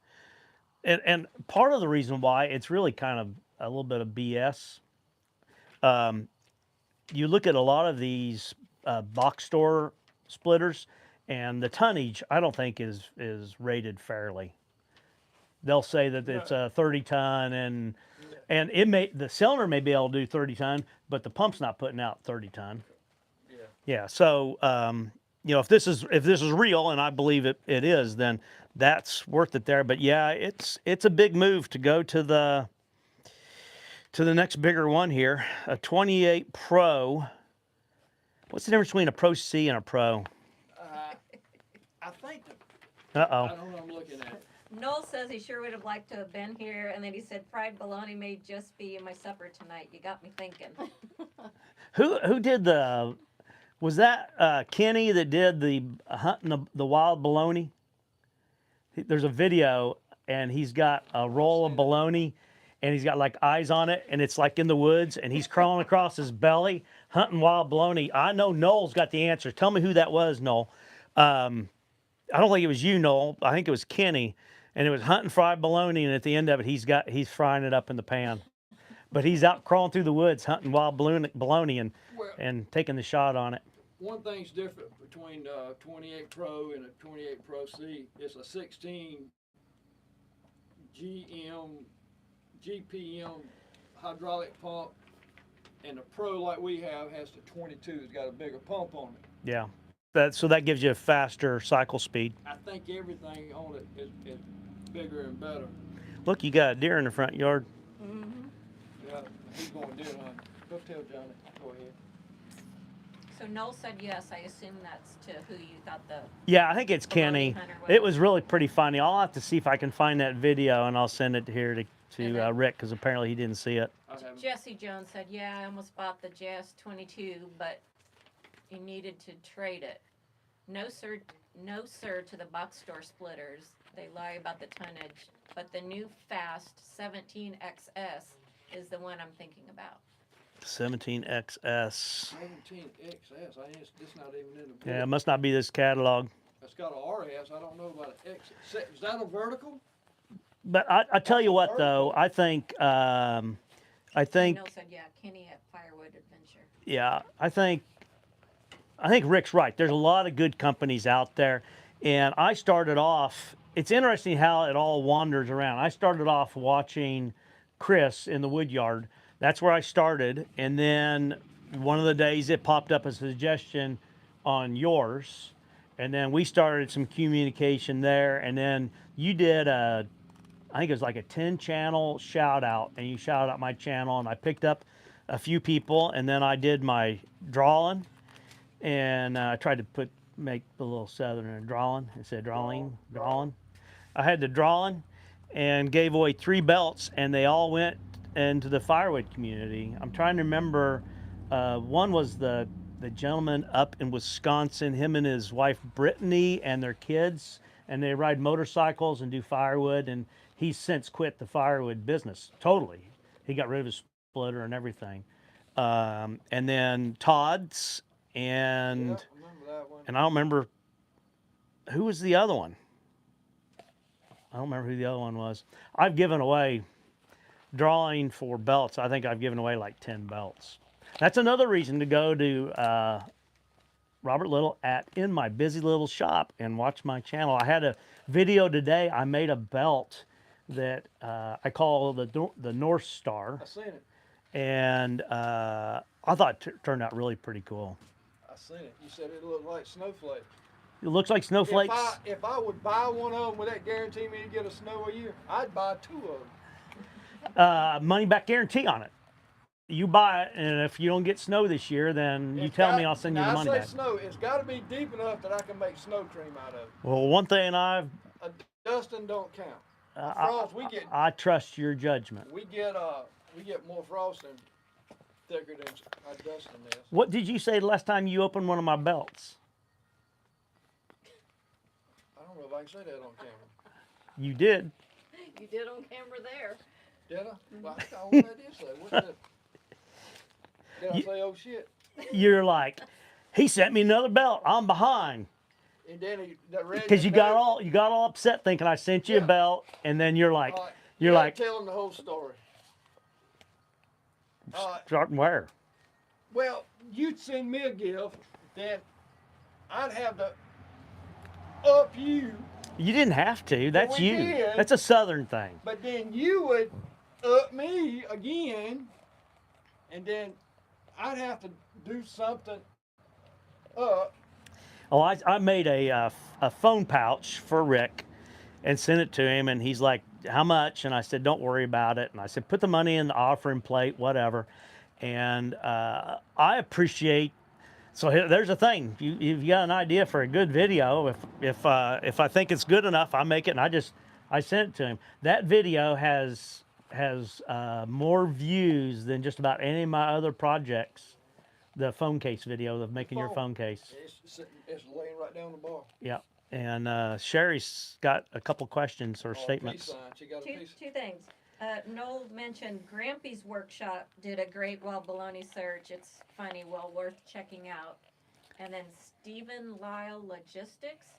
And part of the reason why it's really kind of a little bit of BS. You look at a lot of these box store splitters, and the tonnage I don't think is rated fairly. They'll say that it's a 30 ton, and the cylinder may be able to do 30 ton, but the pump's not putting out 30 ton. Yeah. Yeah. So you know, if this is real, and I believe it is, then that's worth it there. But yeah, it's a big move to go to the next bigger one here, a 28 Pro. What's the difference between a Pro C and a Pro? I think. Uh I oh. don't know. I'm looking at it. Noel says he sure would have liked to have been here, and then he said fried bologna may just be in my supper tonight. You got me thinking. Who did the? Was that Kenny that did the hunting the wild bologna? There's a video, and he's got a roll of bologna, and he's got like eyes on it, and it's like in the woods, and he's crawling across his belly hunting wild bologna. I know Noel's got the answer. Tell me who that was, Noel. I don't think it was you, Noel. I think it was Kenny, and it was hunting fried bologna, and at the end of it, he's frying it up in the pan. But he's out crawling through the woods hunting wild bologna and taking the shot on it. One thing's different between 28 Pro and a 28 Pro C. It's a 16 GPM hydraulic pump, and the Pro like we have has the 22. It's got a bigger pump on it. Yeah. So that gives you a faster cycle speed. I think everything on it is bigger and better. Look, you got a deer in the front yard. Mm-hmm. Yeah, he's going deer hunting. Go tell Johnny. Go ahead. So Noel said yes. I assume that's to who you thought the. Yeah, I think it's Kenny. hunter was. It was really pretty funny. I'll have to see if I can find that video, and I'll send it here to And then- Rick, because apparently he didn't see it. I haven't. Jesse Jones said, yeah, I almost bought the JS 22, but you needed to trade it. No sir to the box store splitters. They lie about the tonnage, but the new Fast 17XS is the one I'm thinking about. 17XS. 17XS. It's not even in the book. Yeah, it must not be this catalog. It's got a RS. I don't know about an X. Is that a vertical? But I tell you what, though, I think Noel said, yeah, Kenny at Firewood Adventure. yeah, I think Rick's right. There's a lot of good companies out there, and I started off. It's interesting how it all wanders around. I started off watching Chris in the Woodyard. That's where I started, and then one of the days it popped up a suggestion on yours, and then we started some communication there, and then you did I think it was like a 10-channel shout out, and you shouted out my channel, and I picked up a few people, and then I did my drawing, and I tried to make the little southern drawing. It said drawing. I had the drawing, and gave away 3 belts, and they all went into the firewood community. I'm trying to remember. One was the the gentleman up in Wisconsin, him and his wife Brittany and their kids, and they ride motorcycles and do firewood. And he's since quit the firewood business totally. He got rid of his splitter and everything. And then Todd's, Yeah, and remember that one. I don't remember who was the other one. I don't remember who the other one was. I've given away drawing for belts. I think I've given away like 10 belts. That's another reason to go to Robert Little in my busy little shop and watch my channel. I had a video today. I made a belt that I call the North Star, I seen it. and I thought it turned out really pretty cool. I seen it. You said it looked like snowflakes. It looks like snowflakes. If I would buy one of them, would that guarantee me to get a snow a year? I'd buy 2 of them. Money back guarantee on it. You buy it, and if you don't get snow this year, then you tell me, I'll send you the money I back. say snow. It's got to be deep enough that I can make snow cream out of it. Well, one thing A dusting don't count. Frost, I trust your judgment. we get more frost than thicker than a dusting is. What did you say the last time you opened one of my belts? I don't know if I can say that on camera. You did. You did on camera there. Did I? Well, I don't know what I did say. What did I say? Oh shit! You're like, he sent me another belt. I'm behind. And then that red. Because you got all upset thinking I sent you a Yeah. belt, and then you're like, you gotta tell them the whole story. starting where? Well, you'd send me a gift, then I'd have to up you, You didn't have to. That's we you. did. That's a Southern thing. but then you would up me again, and then I'd have to do something up. Oh, I made a phone pouch for Rick and sent it to him, and he's like, how much? And I said, don't worry about it. And I said, put the money in the offering plate, whatever. And I appreciate. So there's a thing. If you got an idea for a good video, if I think it's good enough, I make it, and I sent it to him. That video has more views than just about any of my other projects. The phone case video of making your phone case. It's laying right down the bar. Yeah. And Sherry's got a couple questions or Oh, statements. peace sign. She got a Two, piece. two things. Noel mentioned Grampy's workshop did a great wild bologna search. It's funny, well worth checking out. And then Stephen Lyle Logistics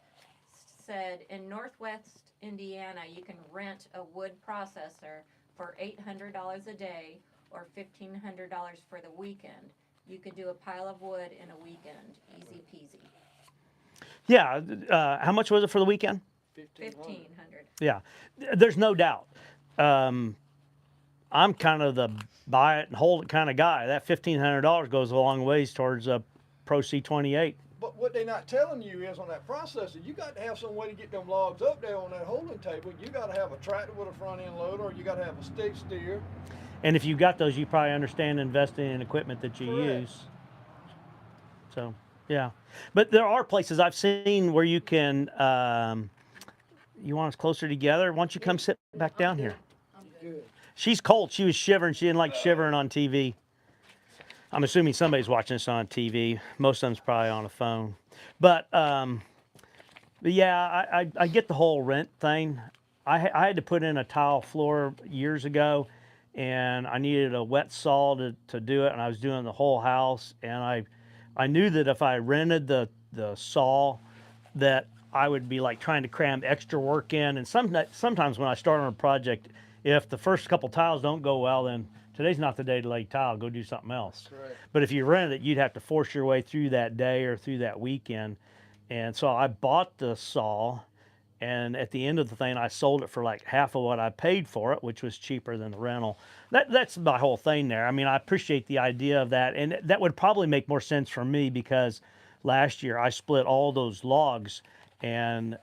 said in Northwest Indiana, you can rent a wood processor for $800 a day or $1,500 for the weekend. You could do a pile of wood in a weekend, easy peasy. Yeah. How much was it for the weekend? 1,500. $1,500. Yeah. There's no doubt. I'm kind of the buy it and hold it kind of guy. That $1,500 goes a long ways towards a Pro C28. But what they're not telling you is on that processor, you got to have some way to get them logs up there on that holding table. You got to have a tractor with a front end loader, or you got to have a stick steer. And if you got those, you probably understand investing in equipment that you Correct. use. So, yeah. But there are places I've seen where you can, you want us closer together? Why don't you come sit back down here? I'm good. Good. She's cold. She was shivering. She didn't like shivering on TV. I'm assuming somebody's watching this on TV. Most of them's probably on a phone. But yeah, I get the whole rent thing. I had to put in a tile floor years ago, and I needed a wet saw to do it, and I was doing the whole house, and I knew that if I rented the saw, that I would be like trying to cram extra work in. And sometimes when I start on a project, if the first couple tiles don't go well, then today's not the day to lay tile. Go do something else. Correct. But if you rented it, you'd have to force your way through that day or through that weekend. And so I bought the saw, and at the end of the thing, I sold it for like half of what I paid for it, which was cheaper than the rental. That's my whole thing there. I mean, I appreciate the idea of that, and that would probably make more sense for me because last year I split all those logs, and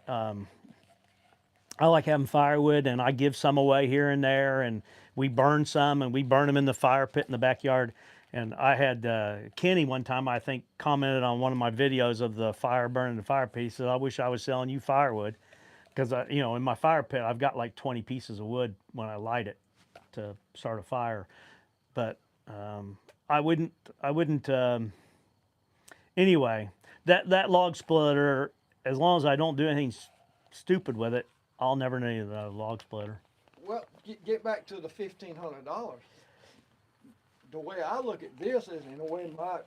I like having firewood, and I give some away here and there, and we burn some, and we burn them in the fire pit in the backyard. And I had Kenny one time, I think, commented on one of my videos of the fire burning the fire pit. He said, I wish I was selling you firewood, because in my fire pit, I've got like 20 pieces of wood when I light it to start a fire. But I wouldn't Anyway, that log splitter, as long as I don't do anything stupid with it, I'll never need a log splitter. Well, get back to the $1,500. The way I look at this is, and the way my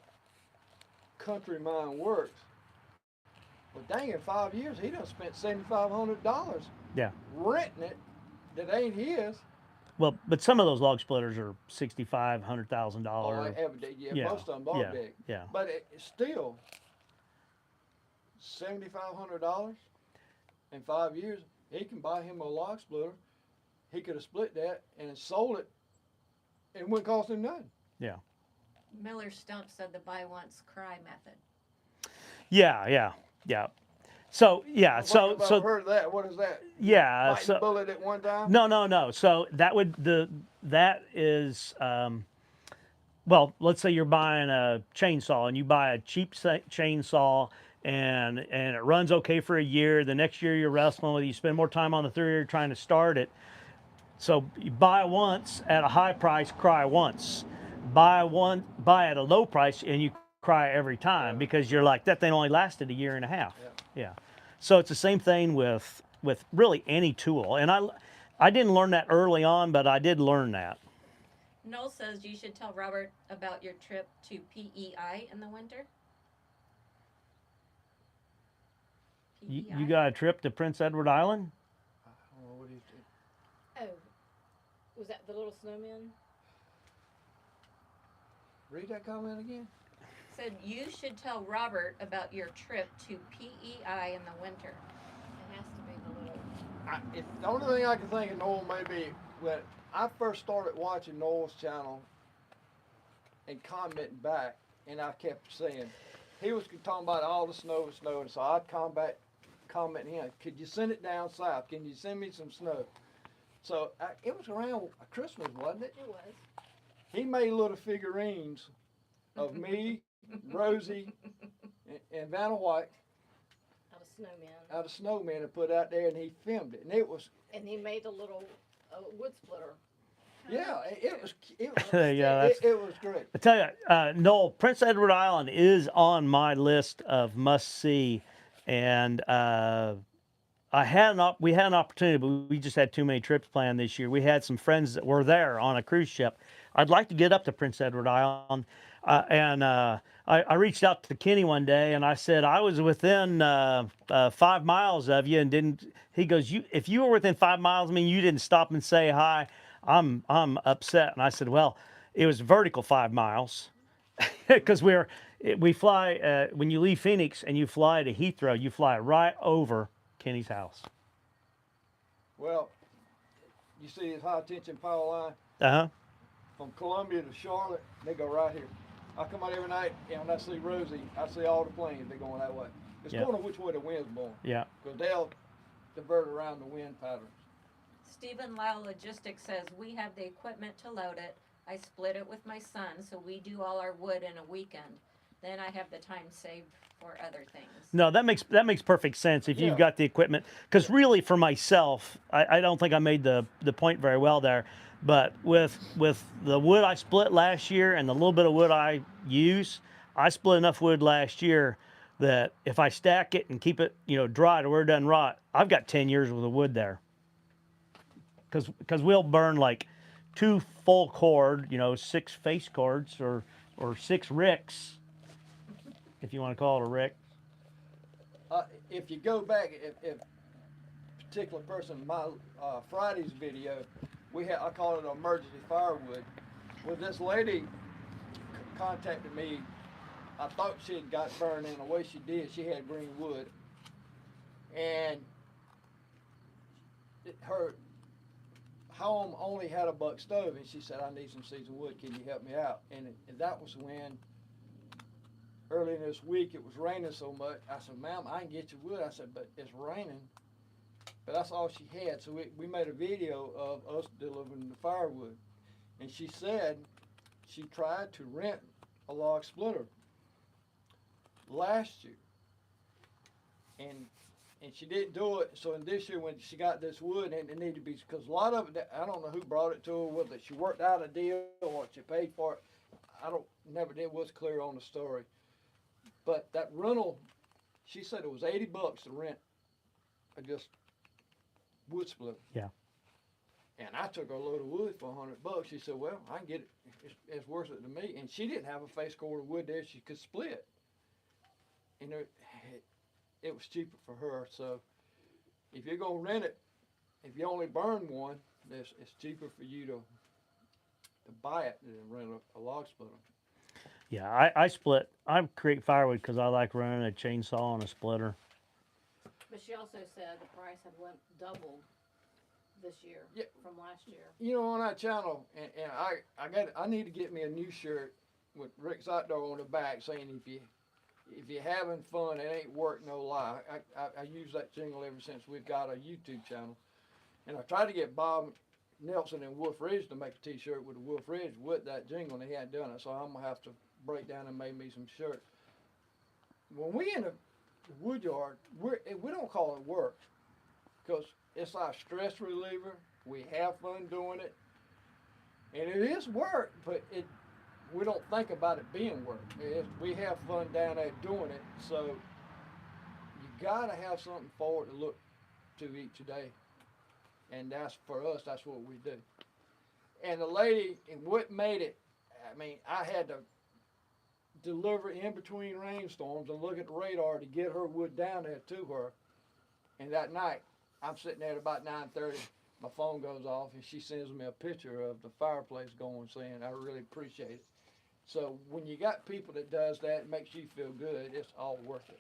country mind works, well, dang, in 5 years, he done spent $7,500 Yeah. renting it that ain't his. Well, but some of those log splitters are $65,000, Oh, $100,000. yeah, Yeah, most of them are yeah, big. yeah. But it's still $7,500 in 5 years. He can buy him a log splitter. He could have split that and sold it. It wouldn't cost him nothing. Miller Stump said the buy once, cry method. Yeah. So yeah, I've heard of that. What is that? yeah, Bite the bullet at one time. no. So that is well, let's say you're buying a chainsaw and you buy a cheap chainsaw and it runs okay for a year. The next year you're wrestling with it. You spend more time on the third year trying to start it. So you buy once at a high price, cry once. Buy at a low price, and you cry every time because you're like, that thing only lasted a year and a half. Yeah. So it's the same thing with really any tool. And I didn't learn that early on, but I did learn that. Noel says you should tell Robert about your trip to PEI in the winter. You got a trip to Prince Edward Island? I don't know what he's doing. Oh, was that the little snowman? Read that comment again. Said you should tell Robert about your trip to PEI in the winter. It has to be the little. The only thing I can think of Noel maybe when I first started watching Noel's channel and commenting back, and I kept saying he was talking about all the snow, and so I'd comment him. Could you send it down south? Can you send me some snow? So it was around Christmas, wasn't it? It was. He made little figurines of me, Rosie, and Vanna White Out of snowman. out of snowmen and put out there, and he filmed it, and it was And he made a little wood splitter. yeah, it was Yeah, it was great. I tell you, Noel, Prince Edward Island is on my list of must see, and we had an opportunity, but we just had too many trips planned this year. We had some friends that were there on a cruise ship. I'd like to get up to Prince Edward Island, and I reached out to Kenny one day and I said I was within 5 miles of you, and didn't. He goes, if you were within 5 miles of me, you didn't stop and say hi. I'm upset. And I said, well, it was vertical 5 miles, because we fly when you leave Phoenix and you fly to Heathrow, you fly right over Kenny's house. Well, you see this high tension power line Uh-huh. from Columbia to Charlotte, they go right here. I come out every night, and when I see Rosie, I see all the planes, they're going that way. It's Yeah. going to which way the wind's blowing, Yeah. because they'll divert around the wind patterns. Stephen Lyle Logistics says we have the equipment to load it. I split it with my son, so we do all our wood in a weekend. Then I have the time saved for other things. No, that makes perfect sense if Yeah. you've got the equipment. Because really, for myself, I don't think I made the point very well there. But with the wood I split last year and the little bit of wood I use, I split enough wood last year that if I stack it and keep it dry to where it doesn't rot, I've got 10 years worth of wood there. Because we'll burn like 2 full cord, 6 face cords or 6 ricks, if you want to call it a rick. If you go back, if particular person, my Friday's video, I call it emergency firewood. Well, this lady contacted me. I thought she had got burned in the way she did. She had green wood, and her home only had a buck stove, and she said, "I need some seasoned wood. Can you help me out?" And that was when, early in this week, it was raining so much. I said, "Ma'am, I can get you wood." I said, "But it's raining." But that's all she had. So we made a video of us delivering the firewood. And she said she tried to rent a log splitter last year. And she didn't do it. So in this year, when she got this wood, and it needed to be, because a lot of it, I don't know who brought it to her, whether she worked out a deal or what she paid for it. Never did was clear on the story. But that rental, she said it was $80 to rent a just wood splitter. Yeah. And I took her a load of wood for $100. She said, "Well, I can get it. It's worth it to me." And she didn't have a face cord of wood there she could split. And it was cheaper for her. So if you're gonna rent it, if you only burn one, it's cheaper for you to buy it than rent a log splitter. Yeah, I create firewood because I like running a chainsaw and a splitter. But she also said the price had went doubled this year Yeah. from last year. You know, on that channel, and I need to get me a new shirt with Rick's Outdoor on the back saying if you're having fun, it ain't work no lie. I use that jingle ever since we've got a YouTube channel. And I tried to get Bob Nelson and Wolf Ridge to make a t-shirt with the Wolf Ridge with that jingle, and he hadn't done it, so I'm gonna have to break down and make me some shirts. When we in the Woodyard, we don't call it work, because it's our stress reliever. We have fun doing it, and it is work, but we don't think about it being work. We have fun down there doing it, so you gotta have something forward to look to each day, and that's for us. That's what we do. And the lady, and what made it, I mean, I had to deliver in between rainstorms and look at the radar to get her wood down there to her. And that night, I'm sitting there at about 9:30. My phone goes off, and she sends me a picture of the fireplace going, saying, "I really appreciate it." So when you got people that does that, it makes you feel good. It's all worth it.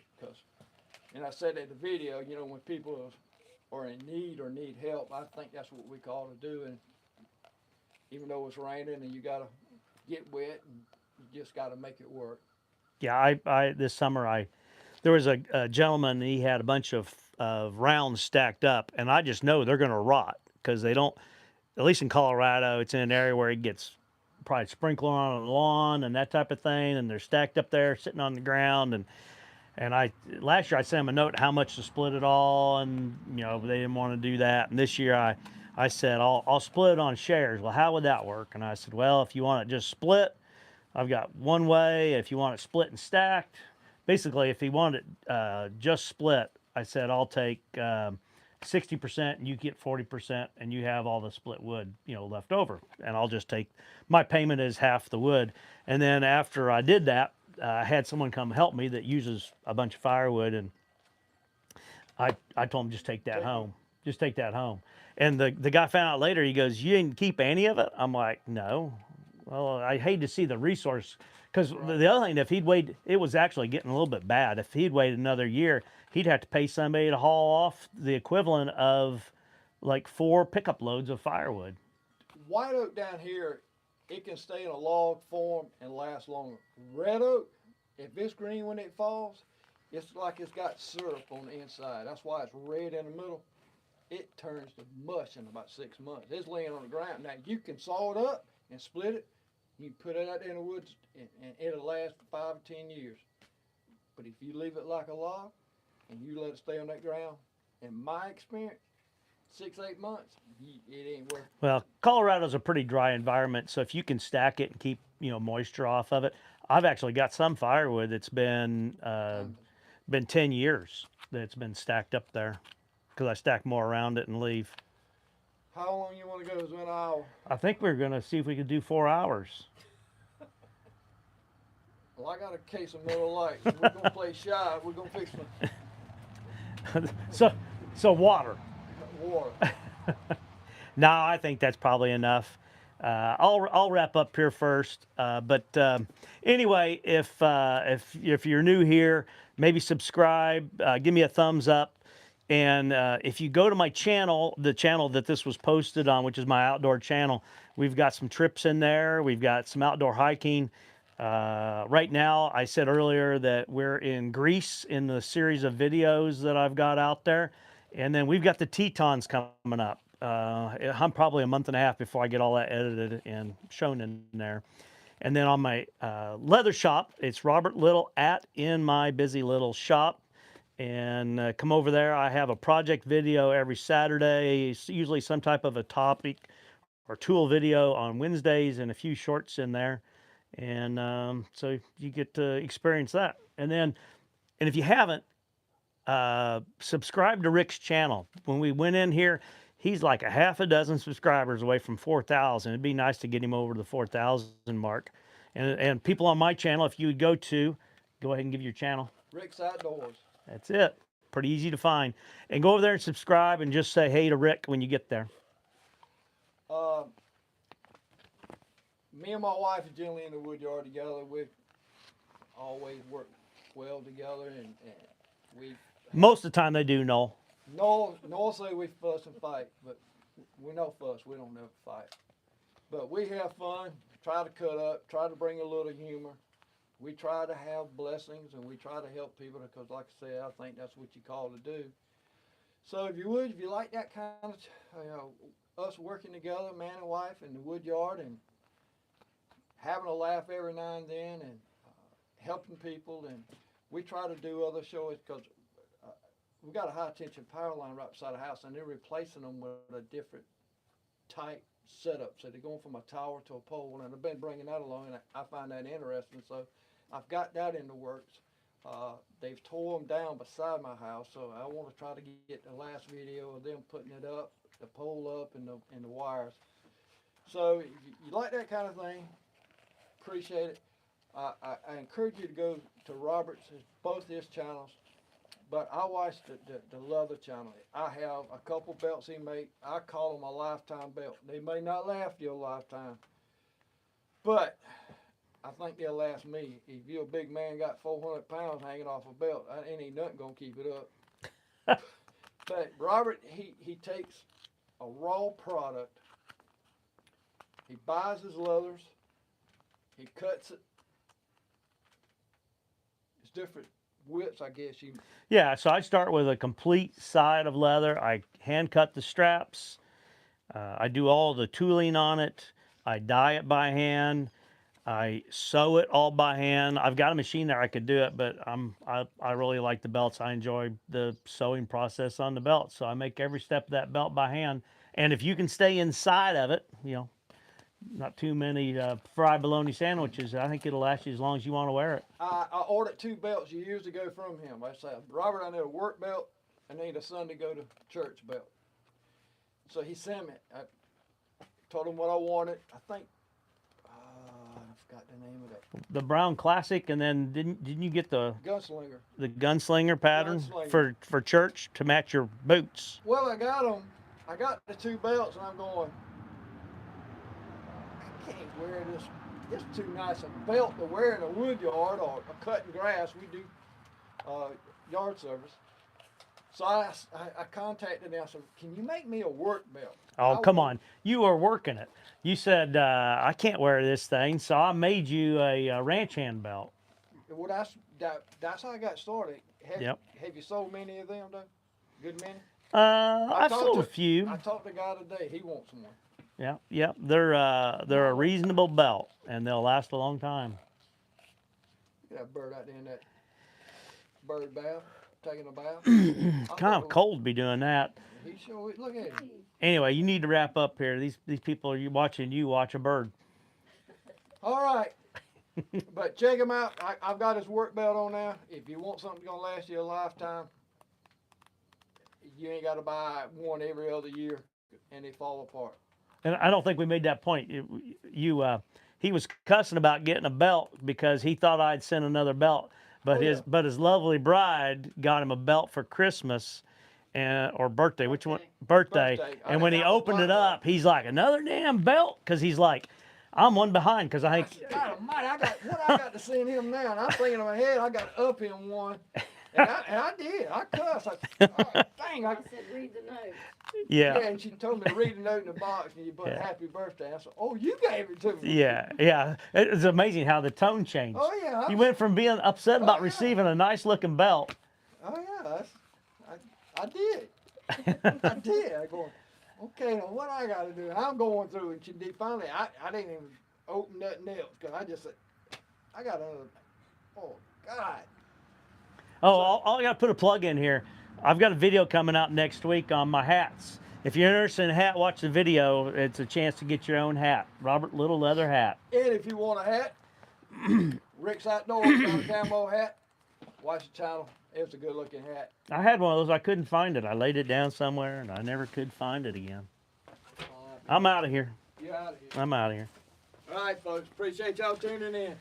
And I said in the video, you know, when people are in need or need help, I think that's what we call to do. And even though it's raining and you gotta get wet, and you just gotta make it work. Yeah, I this summer there was a gentleman, he had a bunch of rounds stacked up, and I just know they're going to rot because they don't. At least in Colorado, it's in an area where it gets probably sprinkler on the lawn and that type of thing, and they're stacked up there sitting on the ground. And last year I sent them a note how much to split it all, and you know they didn't want to do that. And this year I said I'll split it on shares. Well, how would that work? And I said, well, if you want it just split, I've got one way. If you want it split and stacked, basically, if he wanted it just split, I said I'll take 60% and you get 40%, and you have all the split wood, you know, left over, and I'll just take my payment as half the wood. And then after I did that, I had someone come help me that uses a bunch of firewood, and I told him just take that home. Just take that home. And the guy found out later. He goes, "You didn't keep any of it?" I'm like, "No." Well, I hate to see the resource, because the other thing, if he'd waited, it was actually getting a little bit bad. If he'd waited another year, he'd have to pay somebody to haul off the equivalent of like 4 pickup loads of firewood. White oak down here, it can stay in a log form and last longer. Red oak, if it's green when it falls, it's like it's got syrup on the inside. That's why it's red in the middle. It turns to mush in about 6 months. It's laying on the ground. Now, you can saw it up and split it. You put it out there in the woods, and it'll last 5 or 10 years. But if you leave it like a log, and you let it stay on that ground, in my experience, 6, 8 months, it ain't worth it. Well, Colorado's a pretty dry environment, so if you can stack it and keep, you know, moisture off of it. I've actually got some firewood that's been 10 years that's been stacked up there, because I stack more around it and leave. How long you want to go? Is an hour? I think we're going to see if we could do 4 hours. Well, I got a case of Miller Lite. We're gonna play shy. We're gonna fix So water. water. No, I think that's probably enough. I'll wrap up here first. Anyway, if you're new here, maybe subscribe. Give me a thumbs up. And if you go to my channel, the channel that this was posted on, which is my outdoor channel, we've got some trips in there. We've got some outdoor hiking. Right now, I said earlier that we're in Greece in the series of videos that I've got out there. And then we've got the Tetons coming up. I'm probably a month and a half before I get all that edited and shown in there. And then on my leather shop, it's Robert Little @In My Busy Little Shop. And come over there. I have a project video every Saturday. It's usually some type of a topic or tool video on Wednesdays, and a few shorts in there. And so you get to experience that. And if you haven't, subscribe to Rick's channel. When we went in here, he's like a half a dozen subscribers away from 4,000. It'd be nice to get him over to the 4,000 mark. And people on my channel, if you would go ahead and give your channel. Rick's Outdoors. That's it. Pretty easy to find. And go over there and subscribe and just say hey to Rick when you get there. Me and my wife is generally in the Woodyard together. We always work well together, and we. Most of the time they do, Noel. Noel say we fuss and fight, but we don't fuss. We don't never fight. But we have fun. Try to cut up. Try to bring a little humor. We try to have blessings, and we try to help people because, like I said, I think that's what you call to do. So if you like that kind of, us working together, man and wife, in the Woodyard, and having a laugh every now and then, and helping people, and we try to do other shows because we got a high tension power line right beside the house, and they're replacing them with a different type setup. So they're going from a tower to a pole, and I've been bringing that along, and I find that interesting. So I've got that in the works. They've tore them down beside my house, so I want to try to get the last video of them putting it up, the pole up, and the wires. So if you like that kind of thing, appreciate it. I encourage you to go to Robert's, both his channels, but I watch the leather channel. I have a couple belts he made. I call them a lifetime belt. They may not last you a lifetime, but I think they'll last me. If you're a big man, got 400 pounds hanging off a belt, ain't nothing gonna keep it up. But Robert, he takes a raw product, he buys his leathers, he cuts it. It's different widths, I guess. Yeah, so I start with a complete side of leather. I hand cut the straps. I do all the tooling on it. I dye it by hand. I sew it all by hand. I've got a machine there I could do it, but I really like the belts. I enjoy the sewing process on the belt, so I make every step of that belt by hand. And if you can stay inside of it, not too many fried bologna sandwiches, I think it'll last you as long as you want to wear it. I ordered 2 belts years ago from him. I said, Robert, I need a work belt. I need a Sunday go to church belt. So he sent me. I told him what I wanted. I think I forgot the name of that. The brown classic, and then didn't you get the Gunslinger. The gunslinger pattern Gunslinger. for church to match your boots? Well, I got them. I got the 2 belts, and I'm going, I can't wear this. It's too nice a belt to wear in a Woodyard or cutting grass. We do yard service. So I contacted them. I said, can you make me a work belt? Oh, come on. You were working it. You said, I can't wear this thing, so I made you a ranch hand belt. Well, that's how I got started. Yep. Have you sold many of them, though? Good many? I've sold a few. I talked to a guy today. He wants one. Yeah. They're a reasonable belt, and they'll last a long time. Look at that bird out there in that bird bath, taking a bath. Kind of cold to be doing that. He sure, look at him. Anyway, you need to wrap up here. These people are watching you watch a bird. All right. But check him out. I've got his work belt on now. If you want something that's going to last you a lifetime, you ain't got to buy one every other year and they fall apart. And I don't think we made that point. He was cussing about getting a belt because he thought I'd send another belt, but his lovely bride got him a belt for Christmas, or birthday. Which one? Birthday. And when he opened it up, he's like, another damn belt, because he's like, I'm one behind because I think. God almighty, I got to send him now, and I'm thinking in my head, I got to up him one. And I did. I cussed. Dang. I said, read the note. Yeah. Yeah, and she told me to read the note in the box and you put happy birthday. I said, oh, you gave it to me. Yeah. It's amazing how the tone changed. Oh, yeah. You went from being upset about receiving a nice looking belt. Oh, yeah. I did. I did. I go, okay, now what I got to do? And I'm going through, and she did finally, I didn't even open nothing else because I just said, I got another, oh, God. Oh, I got to put a plug in here. I've got a video coming out next week on my hats. If you're interested in a hat, watch the video. It's a chance to get your own hat. Robert Little leather hat. And if you want a hat, Rick's Outdoors got a camo hat. Watch the channel. It's a good looking hat. I had one of those. I couldn't find it. I laid it down somewhere and I never could find it again. I'm out of here. You out of here. I'm out of here. All right, folks. Appreciate y'all tuning in.